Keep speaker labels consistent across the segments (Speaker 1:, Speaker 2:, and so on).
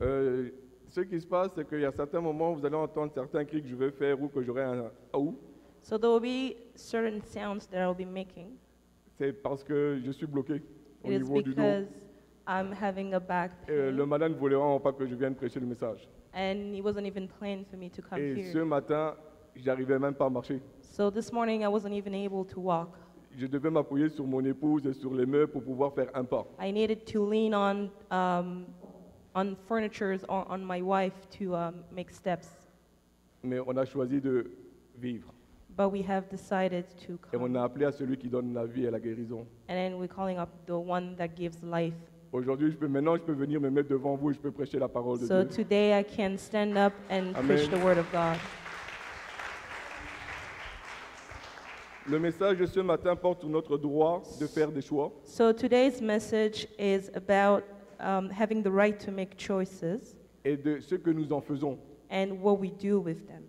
Speaker 1: Euh, Ce qui se passe, c'est qu'il y a certains moments où vous allez entendre certains cris que je vais faire ou que j'aurai un ou.
Speaker 2: So there will be certain sounds that I'll be making.
Speaker 1: C'est parce que je suis bloqué au
Speaker 2: It is
Speaker 1: niveau du dos.
Speaker 2: because I'm having a back
Speaker 1: Le
Speaker 2: pain,
Speaker 1: malade ne voulait vraiment pas que je vienne prêcher le message.
Speaker 2: and he wasn't even planning for me to come
Speaker 1: Et ce
Speaker 2: here.
Speaker 1: matin, j'arrivais même pas à marcher.
Speaker 2: So this morning I wasn't even able to walk.
Speaker 1: Je devais m'appuyer sur mon épouse et sur les meubles pour pouvoir faire un pas.
Speaker 2: I needed to lean on furnitures or on my wife to make steps.
Speaker 1: Mais on a choisi de vivre.
Speaker 2: But we have decided to
Speaker 1: Et on
Speaker 2: come.
Speaker 1: a appelé à celui qui donne la vie et la guérison.
Speaker 2: And then we're calling up the one that gives life.
Speaker 1: Aujourd'hui, maintenant, je peux venir me mettre devant vous et je peux prêcher la parole de
Speaker 2: So
Speaker 1: Dieu.
Speaker 2: today I can stand up and
Speaker 1: Amen.
Speaker 2: preach the word of God.
Speaker 1: Le message de ce matin porte sur notre droit de faire des choix.
Speaker 2: So today's message is about having the right to make choices
Speaker 1: Et de ce que nous en faisons.
Speaker 2: and what we do with them.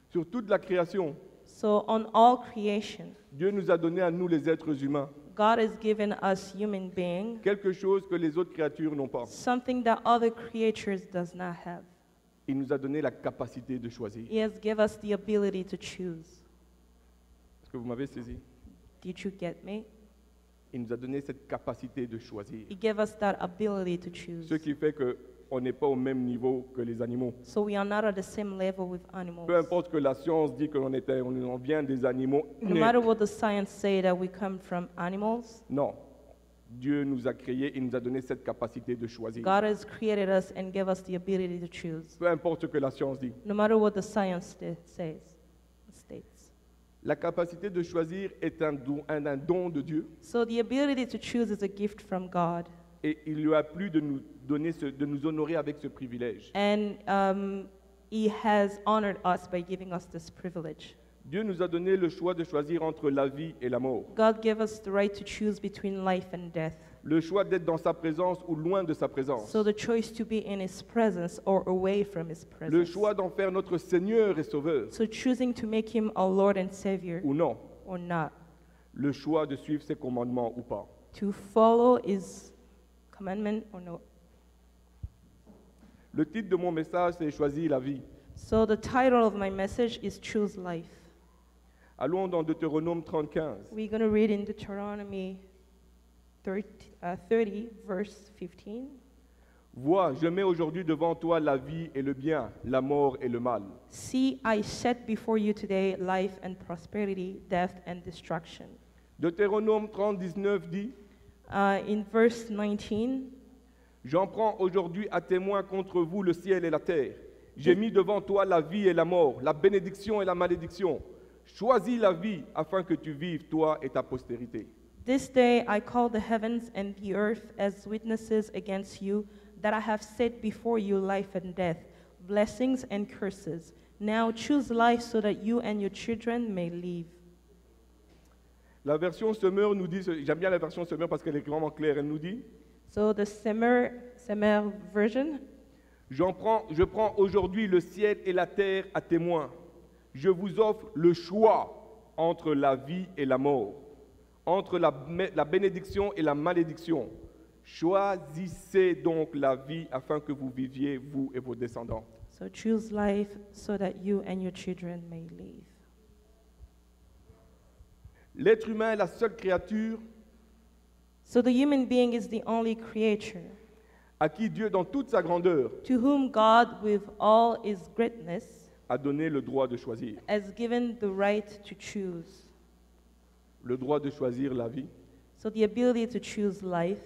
Speaker 1: Sur toute la création,
Speaker 2: So on all creation,
Speaker 1: Dieu nous a donné à nous les êtres humains
Speaker 2: God has given us human beings
Speaker 1: quelque chose que les autres créatures n'ont pas.
Speaker 2: something that other creatures does not have.
Speaker 1: Il nous a donné la capacité de choisir.
Speaker 2: He has given us the ability to choose.
Speaker 1: Est-ce que vous m'avez saisi?
Speaker 2: Did you get me?
Speaker 1: Il nous a donné cette capacité de choisir.
Speaker 2: He gave us that ability to choose.
Speaker 1: Ce qui fait qu'on n'est pas au même niveau que les animaux.
Speaker 2: So we are not at the same level with animals.
Speaker 1: Peu importe que la science dit qu'on on vient des animaux.
Speaker 2: No matter what the science say that we come from animals,
Speaker 1: Non. Dieu nous a créés, il nous a donné cette capacité de choisir.
Speaker 2: God has created us and gave us the ability to choose.
Speaker 1: Peu importe ce que la science dit.
Speaker 2: No matter what the science states.
Speaker 1: La capacité de choisir est un don de Dieu
Speaker 2: So the ability to choose is a gift from God.
Speaker 1: et il lui a plu de nous donner, de nous honorer avec ce privilège.
Speaker 2: And He has honored us by giving us this privilege.
Speaker 1: Dieu nous a donné le choix de choisir entre la vie et la mort.
Speaker 2: God gave us the right to choose between life and death.
Speaker 1: Le choix d'être dans sa présence ou loin de sa présence.
Speaker 2: So the choice to be in His presence or away from His
Speaker 1: Le
Speaker 2: presence.
Speaker 1: choix d'en faire notre Seigneur et Sauveur
Speaker 2: So choosing to make Him our Lord and Savior
Speaker 1: ou non.
Speaker 2: or not.
Speaker 1: Le choix de suivre ses commandements ou pas.
Speaker 2: To follow His commandment or no.
Speaker 1: Le titre de mon message, c'est Choisir la vie.
Speaker 2: So the title of my message is Choose Life.
Speaker 1: Allons dans Deutéronome 35.
Speaker 2: We're going to read in Deuteronomy 30, verse 15.
Speaker 1: Vois, je mets aujourd'hui devant toi la vie et le bien, la mort et le mal.
Speaker 2: See, I set before you today life and prosperity, death and destruction.
Speaker 1: Deutéronome 30, 19 dit,
Speaker 2: In verse 19,
Speaker 1: j'en prends aujourd'hui à témoin contre vous le ciel et la terre. J'ai mis devant toi la vie et la mort, la bénédiction et la malédiction. Choisis la vie afin que tu vives, toi et ta postérité.
Speaker 2: this day I call the heavens and the earth as witnesses against you, that I have set before you life and death, blessings and curses. Now choose life so that you and your children may live.
Speaker 1: La version Semeur nous dit, j'aime bien la version Semeur parce qu'elle est vraiment claire, elle nous dit,
Speaker 2: So the Semer version,
Speaker 1: je prends aujourd'hui le ciel et la terre à témoin. Je vous offre le choix entre la vie et la mort, entre la bénédiction et la malédiction. Choisissez donc la vie afin que vous viviez, vous et vos descendants.
Speaker 2: so choose life so that you and your children may live.
Speaker 1: L'être humain est la seule créature
Speaker 2: So the human being is the only creature
Speaker 1: à qui Dieu, dans toute sa grandeur,
Speaker 2: to whom God, with all his greatness,
Speaker 1: a donné le droit de choisir.
Speaker 2: has given the right to choose.
Speaker 1: Le droit de choisir la vie,
Speaker 2: So the ability to choose life,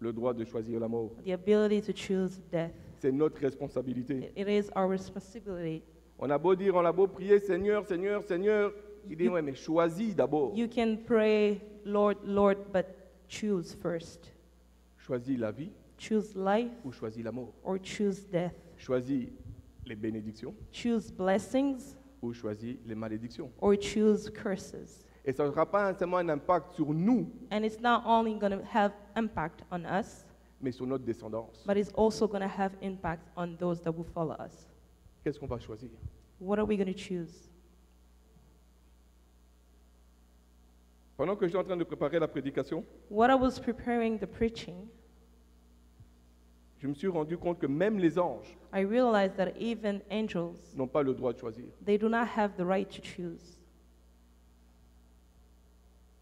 Speaker 1: le droit de choisir la mort.
Speaker 2: the ability to choose death.
Speaker 1: C'est notre responsabilité.
Speaker 2: It is our responsibility.
Speaker 1: On a beau dire, on a beau prier, Seigneur, Seigneur, Seigneur. Il dit, ouais, mais choisis d'abord.
Speaker 2: You can pray, Lord, Lord, but choose first.
Speaker 1: Choisis la vie
Speaker 2: Choose life
Speaker 1: ou choisis la mort.
Speaker 2: or choose death.
Speaker 1: Choisis les bénédictions
Speaker 2: Choose blessings
Speaker 1: ou choisis les malédictions.
Speaker 2: or choose curses.
Speaker 1: Et ça n'aura pas seulement un impact sur nous,
Speaker 2: And it's not only going to have impact on us,
Speaker 1: mais sur notre descendance.
Speaker 2: but it's also going to have impact on those that will follow us.
Speaker 1: Qu'est-ce qu'on va choisir?
Speaker 2: What are we going to choose?
Speaker 1: Pendant que j'étais en train de préparer la prédication,
Speaker 2: What I was preparing the preaching,
Speaker 1: je me suis rendu compte que même les anges
Speaker 2: I realized that even angels,
Speaker 1: n'ont pas le droit de choisir.
Speaker 2: they do not have the right to choose.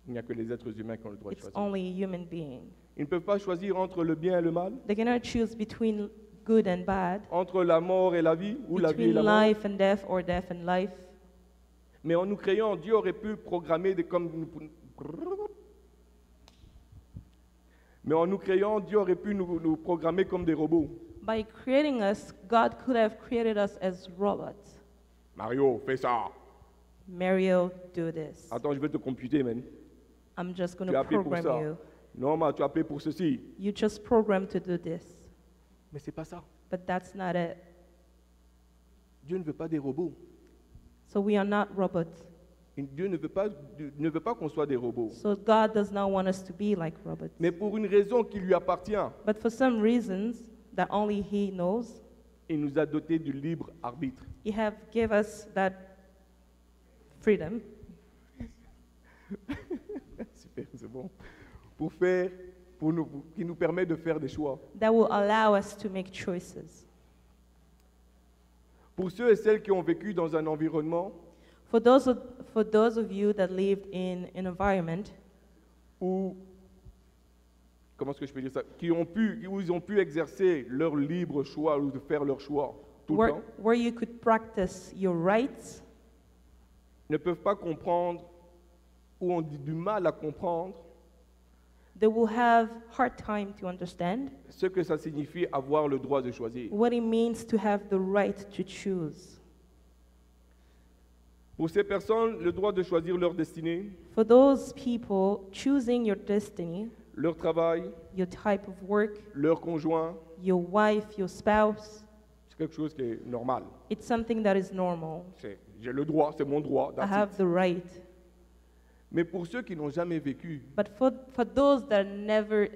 Speaker 1: Il n'y a que les êtres humains qui ont le droit de
Speaker 2: It's
Speaker 1: choisir.
Speaker 2: only a human being.
Speaker 1: Ils ne peuvent pas choisir entre le bien et le mal,
Speaker 2: They cannot choose between good and bad,
Speaker 1: entre la mort et la vie, ou la vie et
Speaker 2: between
Speaker 1: la mort.
Speaker 2: life and death or death and life.
Speaker 1: Mais en nous créant, Dieu aurait pu programmer Mais en nous créant, Dieu aurait pu nous programmer comme des robots.
Speaker 2: By creating us, God could have created us as robots.
Speaker 1: Mario, fais ça.
Speaker 2: Mario, do this.
Speaker 1: Attends, je vais te computer, man.
Speaker 2: I'm just going
Speaker 1: Tu as
Speaker 2: to
Speaker 1: appelé pour
Speaker 2: program
Speaker 1: ça.
Speaker 2: you.
Speaker 1: Non, mais tu as appelé pour ceci.
Speaker 2: You just programmed to do this.
Speaker 1: Mais c'est pas ça.
Speaker 2: But that's not it.
Speaker 1: Dieu ne veut pas des robots.
Speaker 2: So we are not robots.
Speaker 1: Dieu ne veut pas qu'on soit des robots.
Speaker 2: So God does not want us to be like robots.
Speaker 1: Mais pour une raison qui lui appartient,
Speaker 2: But for some reasons that only He knows,
Speaker 1: il nous a dotés du libre arbitre.
Speaker 2: He have give us that freedom
Speaker 1: Super, c'est bon. Qui nous permet de faire des choix.
Speaker 2: that will allow us to make choices.
Speaker 1: Pour ceux et celles qui ont vécu dans un environnement
Speaker 2: For those of you that lived in an environment
Speaker 1: où, comment est-ce que je peux dire ça, où ils ont pu exercer leur libre choix ou de faire leur choix tout le temps,
Speaker 2: where you could practice your rights,
Speaker 1: ne peuvent pas comprendre ou ont du mal à comprendre
Speaker 2: they will have hard time to understand
Speaker 1: ce que ça signifie avoir le droit de choisir.
Speaker 2: what it means to have the right to choose.
Speaker 1: Pour ces personnes, le droit de choisir leur destinée,
Speaker 2: For those people, choosing your destiny,
Speaker 1: leur travail,
Speaker 2: your type of work,
Speaker 1: leur conjoint,
Speaker 2: your wife, your spouse,
Speaker 1: c'est quelque chose qui est normal.
Speaker 2: it's something that is normal.
Speaker 1: J'ai le droit, c'est mon droit.
Speaker 2: I
Speaker 1: that's
Speaker 2: have
Speaker 1: it.
Speaker 2: the right.
Speaker 1: Mais pour ceux qui n'ont jamais vécu,
Speaker 2: But for those that never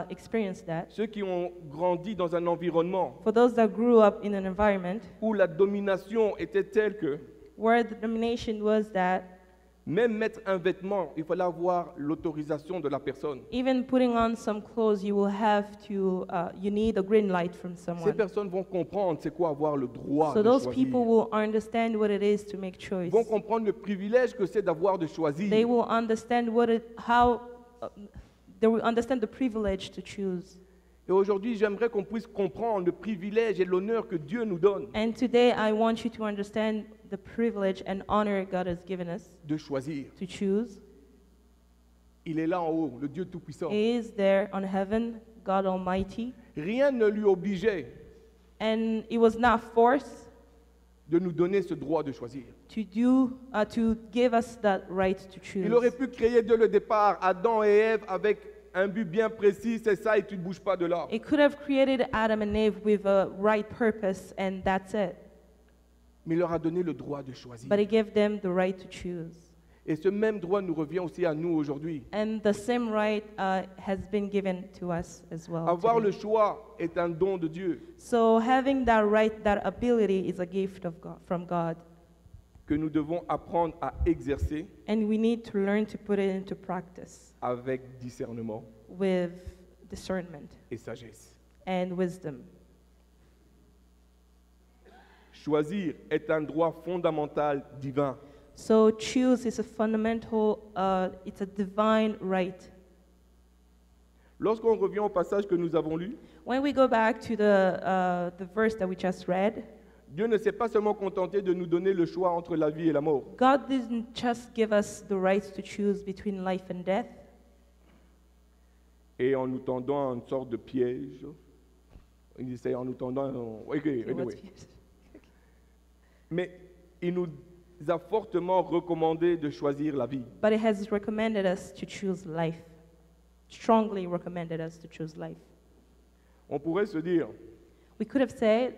Speaker 2: experienced that,
Speaker 1: ceux qui ont grandi dans un environnement
Speaker 2: for those that grew up in an environment
Speaker 1: où la domination était telle que
Speaker 2: where the domination was that
Speaker 1: même mettre un vêtement, il fallait avoir l'autorisation de la personne.
Speaker 2: even putting on some clothes, you will have to, you need a green light from
Speaker 1: Ces
Speaker 2: someone.
Speaker 1: personnes vont comprendre c'est quoi avoir le droit
Speaker 2: So
Speaker 1: de
Speaker 2: those
Speaker 1: choisir.
Speaker 2: people will understand what it is to make choice.
Speaker 1: Vont comprendre le privilège que c'est d'avoir de choisir.
Speaker 2: They will understand they will understand the privilege to choose.
Speaker 1: Et aujourd'hui, j'aimerais qu'on puisse comprendre le privilège et l'honneur que Dieu nous donne
Speaker 2: And today I want you to understand the privilege and honor God has given us
Speaker 1: de choisir.
Speaker 2: to choose.
Speaker 1: Il est là en haut, le Dieu Tout-Puissant.
Speaker 2: He is there on heaven, God Almighty,
Speaker 1: Rien ne lui obligeait
Speaker 2: and it was not forced
Speaker 1: de nous donner ce droit de choisir.
Speaker 2: to give us that right to choose.
Speaker 1: Il aurait pu créer dès le départ Adam et Ève avec un but bien précis, c'est ça et tu ne bouges pas de là.
Speaker 2: It could have created Adam and Eve with a right purpose, and that's it.
Speaker 1: Mais il leur a donné le droit de choisir.
Speaker 2: But He gave them the right to choose.
Speaker 1: Et ce même droit nous revient aussi à nous aujourd'hui.
Speaker 2: And the same right has been given to us as well.
Speaker 1: Avoir
Speaker 2: today.
Speaker 1: le choix est un don de Dieu
Speaker 2: So having that right, that ability is a gift of God, from God.
Speaker 1: que nous devons apprendre à exercer
Speaker 2: And we need to learn to put it into practice
Speaker 1: avec discernement
Speaker 2: with discernment
Speaker 1: et sagesse.
Speaker 2: and wisdom.
Speaker 1: Choisir est un droit fondamental divin.
Speaker 2: So choose is a fundamental, it's a divine right.
Speaker 1: Lorsqu'on revient au passage que nous avons lu,
Speaker 2: When we go back to the verse that we just read,
Speaker 1: Dieu ne s'est pas seulement contenté de nous donner le choix entre la vie et la mort.
Speaker 2: God didn't just give us the right to choose between life and death,
Speaker 1: Et en nous tendant une sorte de piège, il essaie en nous tendant anyway. Mais il nous a fortement recommandé de choisir la vie.
Speaker 2: but it has recommended us to choose life. Strongly recommended us to choose life.
Speaker 1: On pourrait se dire,
Speaker 2: We could have said,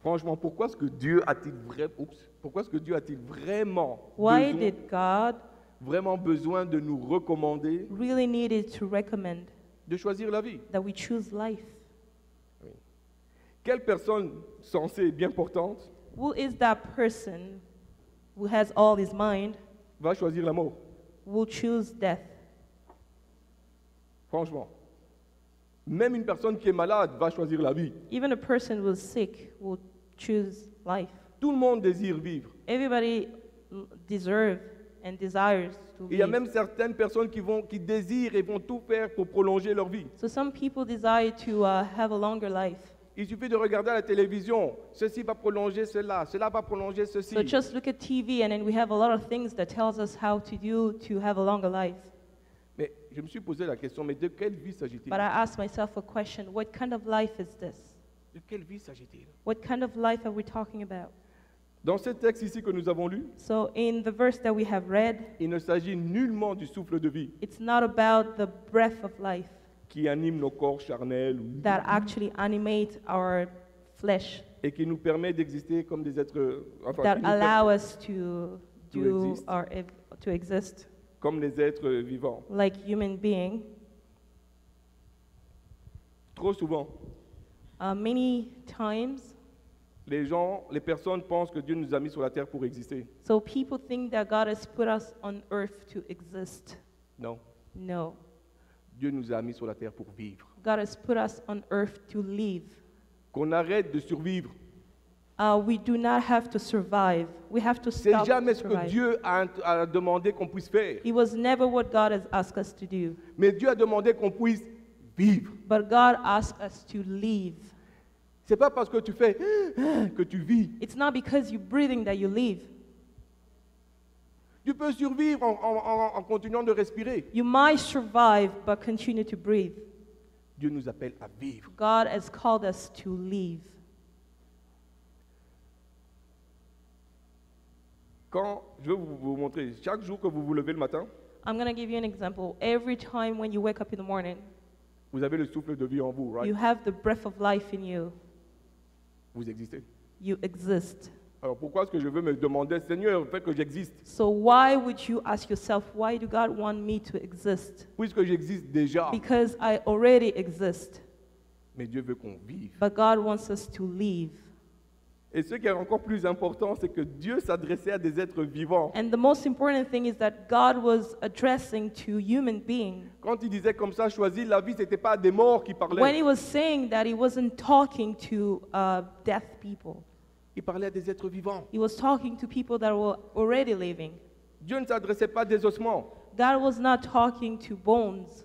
Speaker 1: franchement, pourquoi est-ce que Dieu a-t-il vraiment
Speaker 2: why
Speaker 1: besoin,
Speaker 2: did God
Speaker 1: vraiment besoin de nous recommander
Speaker 2: really needed to recommend
Speaker 1: de choisir la vie?
Speaker 2: that we choose life?
Speaker 1: Quelle personne sensée et bien portante
Speaker 2: Who is that person who has all his mind
Speaker 1: va choisir la mort?
Speaker 2: will choose death?
Speaker 1: Franchement. Même une personne qui est malade va choisir la vie.
Speaker 2: Even a person who's sick will choose life.
Speaker 1: Tout le monde désire vivre.
Speaker 2: Everybody deserves and desires to
Speaker 1: Et il y a
Speaker 2: live.
Speaker 1: même certaines personnes qui désirent et vont tout faire pour prolonger leur vie.
Speaker 2: So some people desire to have a longer life.
Speaker 1: Il suffit de regarder à la télévision. Ceci va prolonger cela, cela va prolonger ceci.
Speaker 2: So just look at TV and then we have a lot of things that tells us how to do to have a longer life.
Speaker 1: Mais je me suis posé la question, mais de quelle vie s'agit-il?
Speaker 2: But I asked myself a question, what kind of life is this?
Speaker 1: De quelle vie s'agit-il?
Speaker 2: What kind of life are we talking about?
Speaker 1: Dans ce texte ici que nous avons lu,
Speaker 2: So in the verse that we have read,
Speaker 1: il ne s'agit nullement du souffle de vie
Speaker 2: it's not about the breath of life
Speaker 1: qui anime nos corps charnels
Speaker 2: that actually animates our flesh,
Speaker 1: et qui nous permet d'exister comme des êtres, enfin,
Speaker 2: that
Speaker 1: qui nous per-
Speaker 2: allow us to do
Speaker 1: exist.
Speaker 2: to exist
Speaker 1: comme les êtres vivants.
Speaker 2: like human being.
Speaker 1: Trop souvent,
Speaker 2: Many times,
Speaker 1: les personnes pensent que Dieu nous a mis sur la terre pour exister.
Speaker 2: so people think that God has put us on earth to exist.
Speaker 1: Non,
Speaker 2: No,
Speaker 1: Dieu nous a mis sur la terre pour vivre.
Speaker 2: God has put us on earth to live.
Speaker 1: Qu'on arrête de survivre.
Speaker 2: We do not have to survive. We have to
Speaker 1: C'est
Speaker 2: stop
Speaker 1: jamais
Speaker 2: to
Speaker 1: ce que
Speaker 2: survive.
Speaker 1: Dieu a demandé qu'on puisse faire.
Speaker 2: It was never what God has asked us to do.
Speaker 1: Mais Dieu a demandé qu'on puisse vivre.
Speaker 2: But God asked us to live.
Speaker 1: C'est pas parce que tu fais que tu vis.
Speaker 2: It's not because you're breathing that you live.
Speaker 1: Tu peux survivre en continuant de respirer.
Speaker 2: You might survive, but continue to breathe.
Speaker 1: Dieu nous appelle à vivre.
Speaker 2: God has called us to live.
Speaker 1: Quand je vais vous montrer, chaque jour que vous vous levez le matin,
Speaker 2: I'm going to give you an example. Every time when you wake up in the morning,
Speaker 1: vous avez le souffle de vie en vous, right?
Speaker 2: you have the breath of life in you.
Speaker 1: Vous existez.
Speaker 2: You exist.
Speaker 1: Alors pourquoi est-ce que je veux me demander, Seigneur, fais que j'existe?
Speaker 2: So why would you ask yourself, why do God want me to exist?
Speaker 1: Puisque j'existe déjà.
Speaker 2: Because I already exist.
Speaker 1: Mais Dieu veut qu'on vive.
Speaker 2: But God wants us to live.
Speaker 1: Et ce qui est encore plus important, c'est que Dieu s'adressait à des êtres vivants.
Speaker 2: And the most important thing is that God was addressing to human beings.
Speaker 1: Quand il disait comme ça, choisis la vie, ce n'était pas des morts qui
Speaker 2: When
Speaker 1: parlaient.
Speaker 2: he was saying that, he wasn't talking to deaf people.
Speaker 1: Il parlait à des êtres vivants.
Speaker 2: He was talking to people that were already living.
Speaker 1: Dieu ne s'adressait pas à des ossements.
Speaker 2: God was not talking to bones.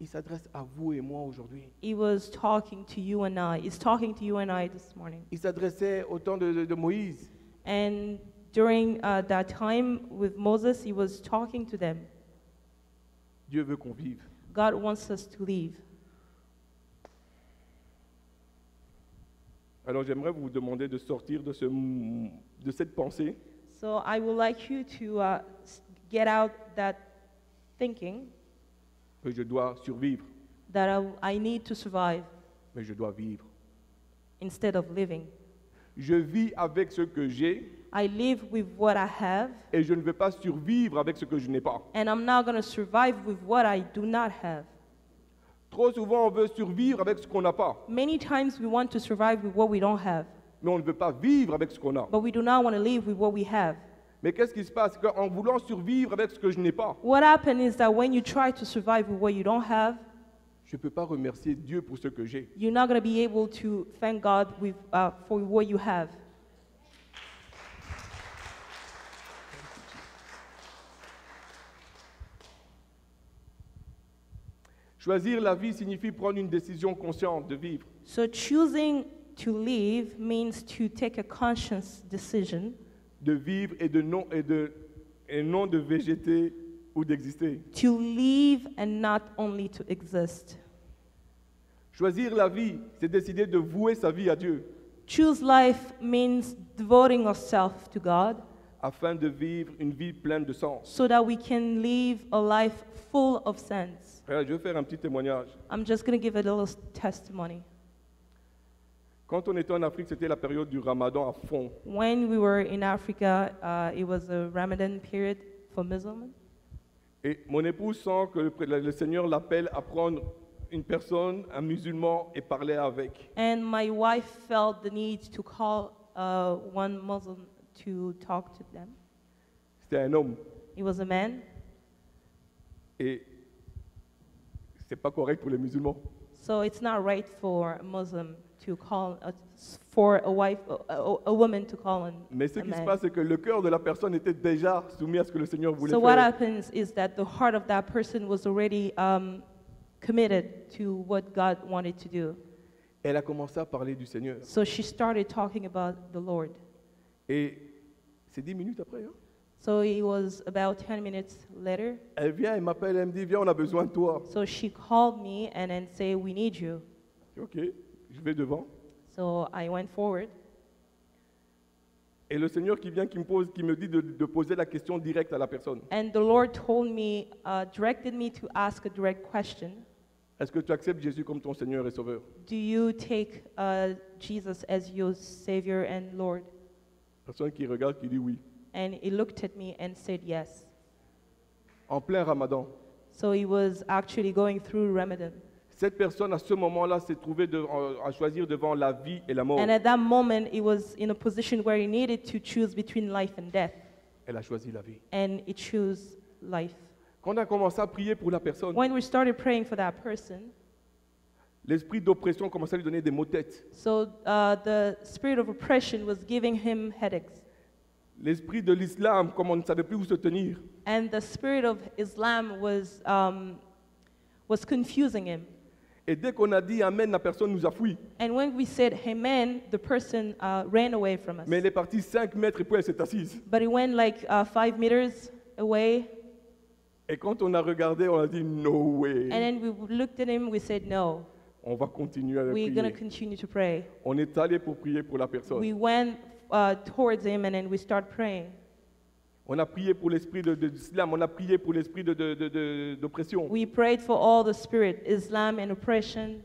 Speaker 1: Il s'adresse à vous et moi aujourd'hui.
Speaker 2: He was talking to you and I. He's talking to you and I this morning.
Speaker 1: Il s'adressait au temps de Moïse.
Speaker 2: And during that time with Moses, he was talking to them.
Speaker 1: Dieu veut qu'on vive.
Speaker 2: God wants us to live.
Speaker 1: Alors j'aimerais vous demander de sortir de cette pensée
Speaker 2: So I would like you to get out that thinking
Speaker 1: que je dois survivre,
Speaker 2: that I need to survive
Speaker 1: mais je dois vivre.
Speaker 2: instead of living.
Speaker 1: Je vis avec ce que j'ai
Speaker 2: I live with what I have,
Speaker 1: et je ne vais pas survivre avec ce que je n'ai pas.
Speaker 2: and I'm not going to survive with what I do not have.
Speaker 1: Trop souvent, on veut survivre avec ce qu'on n'a pas,
Speaker 2: Many times we want to survive with what we don't have,
Speaker 1: mais on ne veut pas vivre avec ce qu'on a.
Speaker 2: but we do not want to live with what we have.
Speaker 1: Mais qu'est-ce qui se passe? En voulant survivre avec ce que je n'ai pas,
Speaker 2: What happens is that when you try to survive with what you don't have,
Speaker 1: je ne peux pas remercier Dieu pour ce que j'ai.
Speaker 2: you're not going to be able to thank God for what you have.
Speaker 1: Choisir la vie signifie prendre une décision consciente de vivre.
Speaker 2: So choosing to live means to take a conscious decision
Speaker 1: De vivre et non de végéter ou d'exister.
Speaker 2: to live and not only to exist.
Speaker 1: Choisir la vie, c'est décider de vouer sa vie à Dieu
Speaker 2: Choose life means devoting ourselves to God
Speaker 1: afin de vivre une vie pleine de sens.
Speaker 2: so that we can live a life full of sense.
Speaker 1: Regarde, je vais faire un petit témoignage.
Speaker 2: I'm just going to give a little testimony.
Speaker 1: Quand on était en Afrique, c'était la période du Ramadan à fond.
Speaker 2: When we were in Africa, it was a Ramadan period for Muslims.
Speaker 1: Et mon épouse sent que le Seigneur l'appelle à prendre une personne, un musulman, et parler avec.
Speaker 2: And my wife felt the need to call one Muslim to talk to them.
Speaker 1: C'était un homme.
Speaker 2: He was a man,
Speaker 1: Et C'est pas correct pour les musulmans.
Speaker 2: So it's not right for a Muslim to call, for a wife, a woman to call on
Speaker 1: Mais ce
Speaker 2: a
Speaker 1: qui se
Speaker 2: man.
Speaker 1: passe, c'est que le cœur de la personne était déjà soumis à ce que le Seigneur voulait
Speaker 2: So what
Speaker 1: faire.
Speaker 2: happens is that the heart of that person was already committed to what God wanted to do.
Speaker 1: Elle a commencé à parler du Seigneur.
Speaker 2: So she started talking about the Lord.
Speaker 1: Et c'est 10 minutes après. Hein.
Speaker 2: So it was about 10 minutes later.
Speaker 1: Elle vient, elle m'appelle, elle me dit, viens, on a besoin de toi.
Speaker 2: So she called me and then say, we need you.
Speaker 1: Je dis, ok, je vais devant.
Speaker 2: So I went forward.
Speaker 1: Et le Seigneur qui vient, qui me dit de poser la question directe à la personne.
Speaker 2: And the Lord told me, directed me to ask a direct question.
Speaker 1: Est-ce que tu acceptes Jésus comme ton Seigneur et Sauveur?
Speaker 2: Do you take Jesus as your Savior and Lord?
Speaker 1: Personne qui regarde, qui dit oui.
Speaker 2: And he looked at me and said yes.
Speaker 1: En plein Ramadan.
Speaker 2: So he was actually going through Ramadan.
Speaker 1: Cette personne, à ce moment-là, s'est trouvée à choisir devant la vie et la mort.
Speaker 2: And at that moment, he was in a position where he needed to choose between life and death.
Speaker 1: Elle a choisi la vie.
Speaker 2: And he chose life.
Speaker 1: Quand on a commencé à prier pour la personne,
Speaker 2: When we started praying for that person,
Speaker 1: l'esprit d'oppression commençait à lui donner des maux de tête.
Speaker 2: so the spirit of oppression was giving him headaches.
Speaker 1: L'esprit de l'islam, comme on ne savait plus où se tenir.
Speaker 2: And the spirit of Islam was confusing him.
Speaker 1: Et dès qu'on a dit Amen, la personne nous a fui.
Speaker 2: And when we said amen, the person ran away from us.
Speaker 1: Mais elle est partie 5 mètres et puis elle s'est assise.
Speaker 2: But he went like 5 meters away.
Speaker 1: Et quand on a regardé, on a dit No way.
Speaker 2: And then we looked at him, we said, no,
Speaker 1: On va continuer à
Speaker 2: we're going to
Speaker 1: prier.
Speaker 2: continue to pray.
Speaker 1: On est allé pour prier pour la personne.
Speaker 2: We went towards him and then we started praying.
Speaker 1: On a prié pour l'esprit de l'islam, on a prié pour l'esprit d'oppression.
Speaker 2: We prayed for all the spirit, Islam and oppression.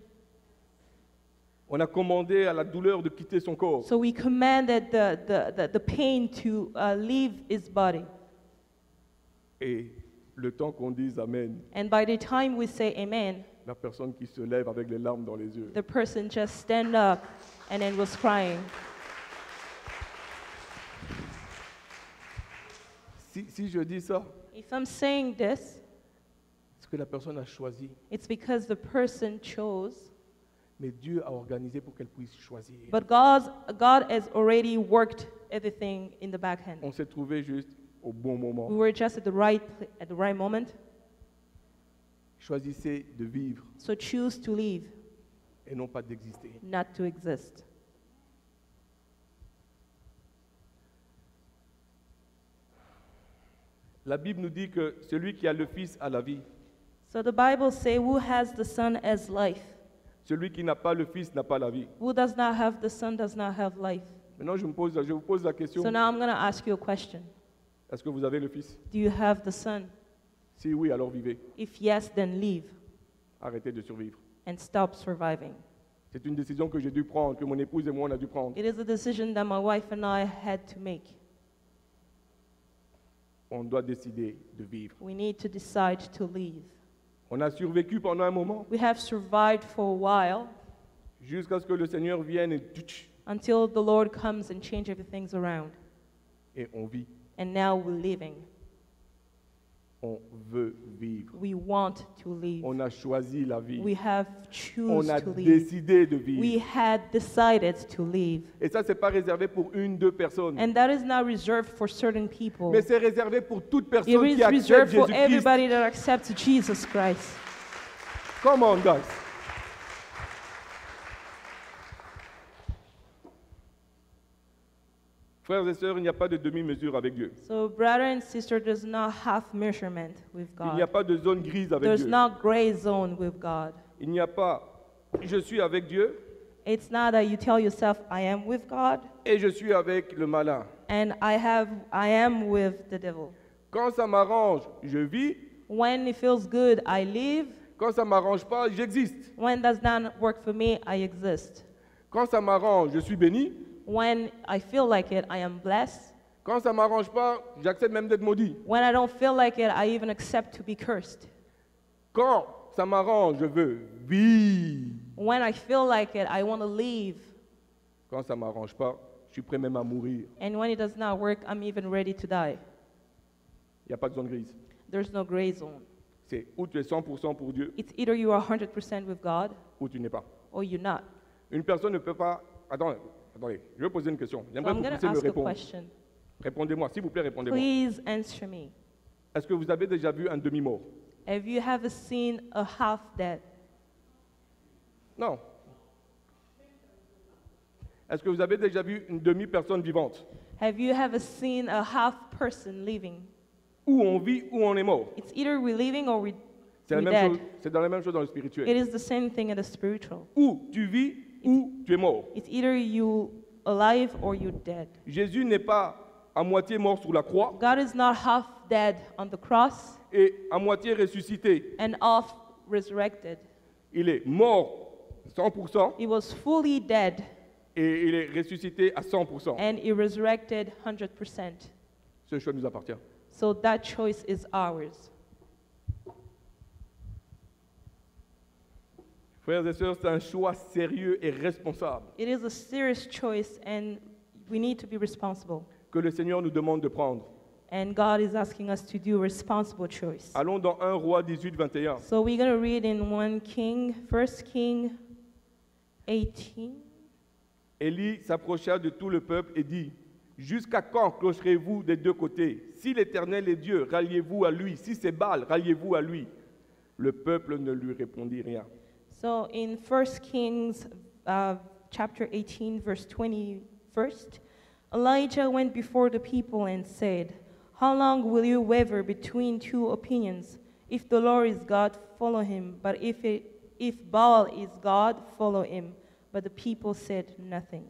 Speaker 1: On a commandé à la douleur de quitter son corps.
Speaker 2: So we commanded the pain to leave his body.
Speaker 1: Et le temps qu'on dise Amen,
Speaker 2: And by the time we say amen,
Speaker 1: la personne qui se lève avec les larmes dans les yeux.
Speaker 2: the person just stand up and then was crying.
Speaker 1: Si je dis ça,
Speaker 2: If I'm saying this,
Speaker 1: c'est que la personne a choisi.
Speaker 2: it's because the person chose,
Speaker 1: Mais Dieu a organisé pour qu'elle puisse choisir.
Speaker 2: but God has already worked everything in the back end.
Speaker 1: On s'est trouvé juste au bon moment.
Speaker 2: We were just at the right moment.
Speaker 1: Choisissez de vivre
Speaker 2: So choose to live,
Speaker 1: et non pas d'exister.
Speaker 2: not to exist.
Speaker 1: La Bible nous dit que celui qui a le Fils a la vie.
Speaker 2: So the Bible says, who has the Son as life?
Speaker 1: Celui qui n'a pas le Fils n'a pas la vie.
Speaker 2: Who does not have the Son does not have life.
Speaker 1: Maintenant, je vous pose la question.
Speaker 2: So now I'm going to ask you a question.
Speaker 1: Est-ce que vous avez le Fils?
Speaker 2: Do you have the Son?
Speaker 1: Si oui, alors vivez.
Speaker 2: If yes, then live
Speaker 1: Arrêtez de survivre.
Speaker 2: and stop surviving.
Speaker 1: C'est une décision que j'ai dû prendre, que mon épouse et moi on a dû prendre.
Speaker 2: It is a decision that my wife and I had to make.
Speaker 1: On doit décider de vivre.
Speaker 2: We need to decide to live.
Speaker 1: On a survécu pendant un moment,
Speaker 2: We have survived for a while
Speaker 1: jusqu'à ce que le Seigneur vienne
Speaker 2: until the Lord comes and change everything around.
Speaker 1: et on vit.
Speaker 2: And now we're living.
Speaker 1: On veut vivre.
Speaker 2: We want to live.
Speaker 1: On a choisi la vie.
Speaker 2: We have
Speaker 1: On
Speaker 2: choose
Speaker 1: a
Speaker 2: to live.
Speaker 1: décidé de
Speaker 2: We
Speaker 1: vivre.
Speaker 2: had decided to live.
Speaker 1: Et ça, c'est pas réservé pour une, deux personnes.
Speaker 2: And that is not reserved for certain people.
Speaker 1: Mais c'est réservé pour toute
Speaker 2: It
Speaker 1: personne
Speaker 2: is
Speaker 1: qui accepte
Speaker 2: reserved for
Speaker 1: Jésus-Christ.
Speaker 2: everybody that accepts Jesus Christ.
Speaker 1: Come on, guys. Frères et sœurs, il n'y a pas de demi-mesure avec Dieu.
Speaker 2: So, brother and sister, there's not half measurement with
Speaker 1: Il n'y a
Speaker 2: God.
Speaker 1: pas de zone grise avec
Speaker 2: There's
Speaker 1: Dieu.
Speaker 2: not gray zone with God.
Speaker 1: Il n'y a pas je suis avec Dieu
Speaker 2: It's not that you tell yourself, I am with God,
Speaker 1: et je suis avec le malin.
Speaker 2: and I am with the devil.
Speaker 1: Quand ça m'arrange, je vis.
Speaker 2: When it feels good, I live.
Speaker 1: Quand ça m'arrange pas, j'existe.
Speaker 2: When does not work for me, I exist.
Speaker 1: Quand ça m'arrange, je suis béni.
Speaker 2: When I feel like it, I am blessed.
Speaker 1: Quand ça m'arrange pas, j'accepte même d'être maudit.
Speaker 2: When I don't feel like it, I even accept to be cursed.
Speaker 1: Quand ça m'arrange, je veux vivre.
Speaker 2: When I feel like it, I want to leave.
Speaker 1: Quand ça m'arrange pas, je suis prêt même à mourir.
Speaker 2: And when it does not work, I'm even ready to die.
Speaker 1: Il n'y a pas de zone grise.
Speaker 2: There's no gray zone.
Speaker 1: C'est ou tu es 100% pour Dieu,
Speaker 2: It's either you are 100% with God
Speaker 1: ou tu n'es pas.
Speaker 2: or you're not.
Speaker 1: Une personne ne peut pas... Attendez, je vais poser une question.
Speaker 2: So
Speaker 1: J'aimerais
Speaker 2: I'm
Speaker 1: que vous
Speaker 2: going to
Speaker 1: puissiez me
Speaker 2: ask a
Speaker 1: répondre.
Speaker 2: question.
Speaker 1: Répondez-moi, s'il vous plaît, répondez-moi.
Speaker 2: Please answer me.
Speaker 1: Est-ce que vous avez déjà vu un demi-mort?
Speaker 2: Have you ever seen a half dead?
Speaker 1: Non. Est-ce que vous avez déjà vu une demi-personne vivante?
Speaker 2: Have you ever seen a half person living?
Speaker 1: Ou on vit ou on est mort.
Speaker 2: It's either we're living or
Speaker 1: C'est
Speaker 2: we're
Speaker 1: la même
Speaker 2: dead.
Speaker 1: chose, c'est dans la même chose dans le
Speaker 2: It
Speaker 1: spirituel.
Speaker 2: is the same thing in the spiritual.
Speaker 1: Ou tu vis ou tu es mort.
Speaker 2: It's either you alive or you're dead.
Speaker 1: Jésus n'est pas à moitié mort sur la croix
Speaker 2: God is not half dead on the cross
Speaker 1: et à moitié ressuscité.
Speaker 2: and half resurrected.
Speaker 1: Il est mort 100%
Speaker 2: He was fully dead
Speaker 1: et il est ressuscité à 100%.
Speaker 2: and he resurrected 100%.
Speaker 1: Ce choix nous appartient.
Speaker 2: So that choice is ours.
Speaker 1: Frères et sœurs, c'est un choix sérieux et responsable
Speaker 2: It is a serious choice and we need to be responsible.
Speaker 1: que le Seigneur nous demande de prendre.
Speaker 2: And God is asking us to do a responsible choice.
Speaker 1: Allons dans 1 Roi 18, 21.
Speaker 2: So we're going to read in 1 King 18.
Speaker 1: Élie s'approcha de tout le peuple et dit, « Jusqu'à quand clocherez-vous des deux côtés? Si l'Éternel est Dieu, ralliez-vous à lui. Si c'est Baal, ralliez-vous à lui. » Le peuple ne lui répondit rien.
Speaker 2: So in 1 Kings chapter 18, verse 21st, Elijah went before the people and said, "How long will you waver between two opinions? If the Lord is God, follow him, but if Baal is God, follow him." But the people said nothing.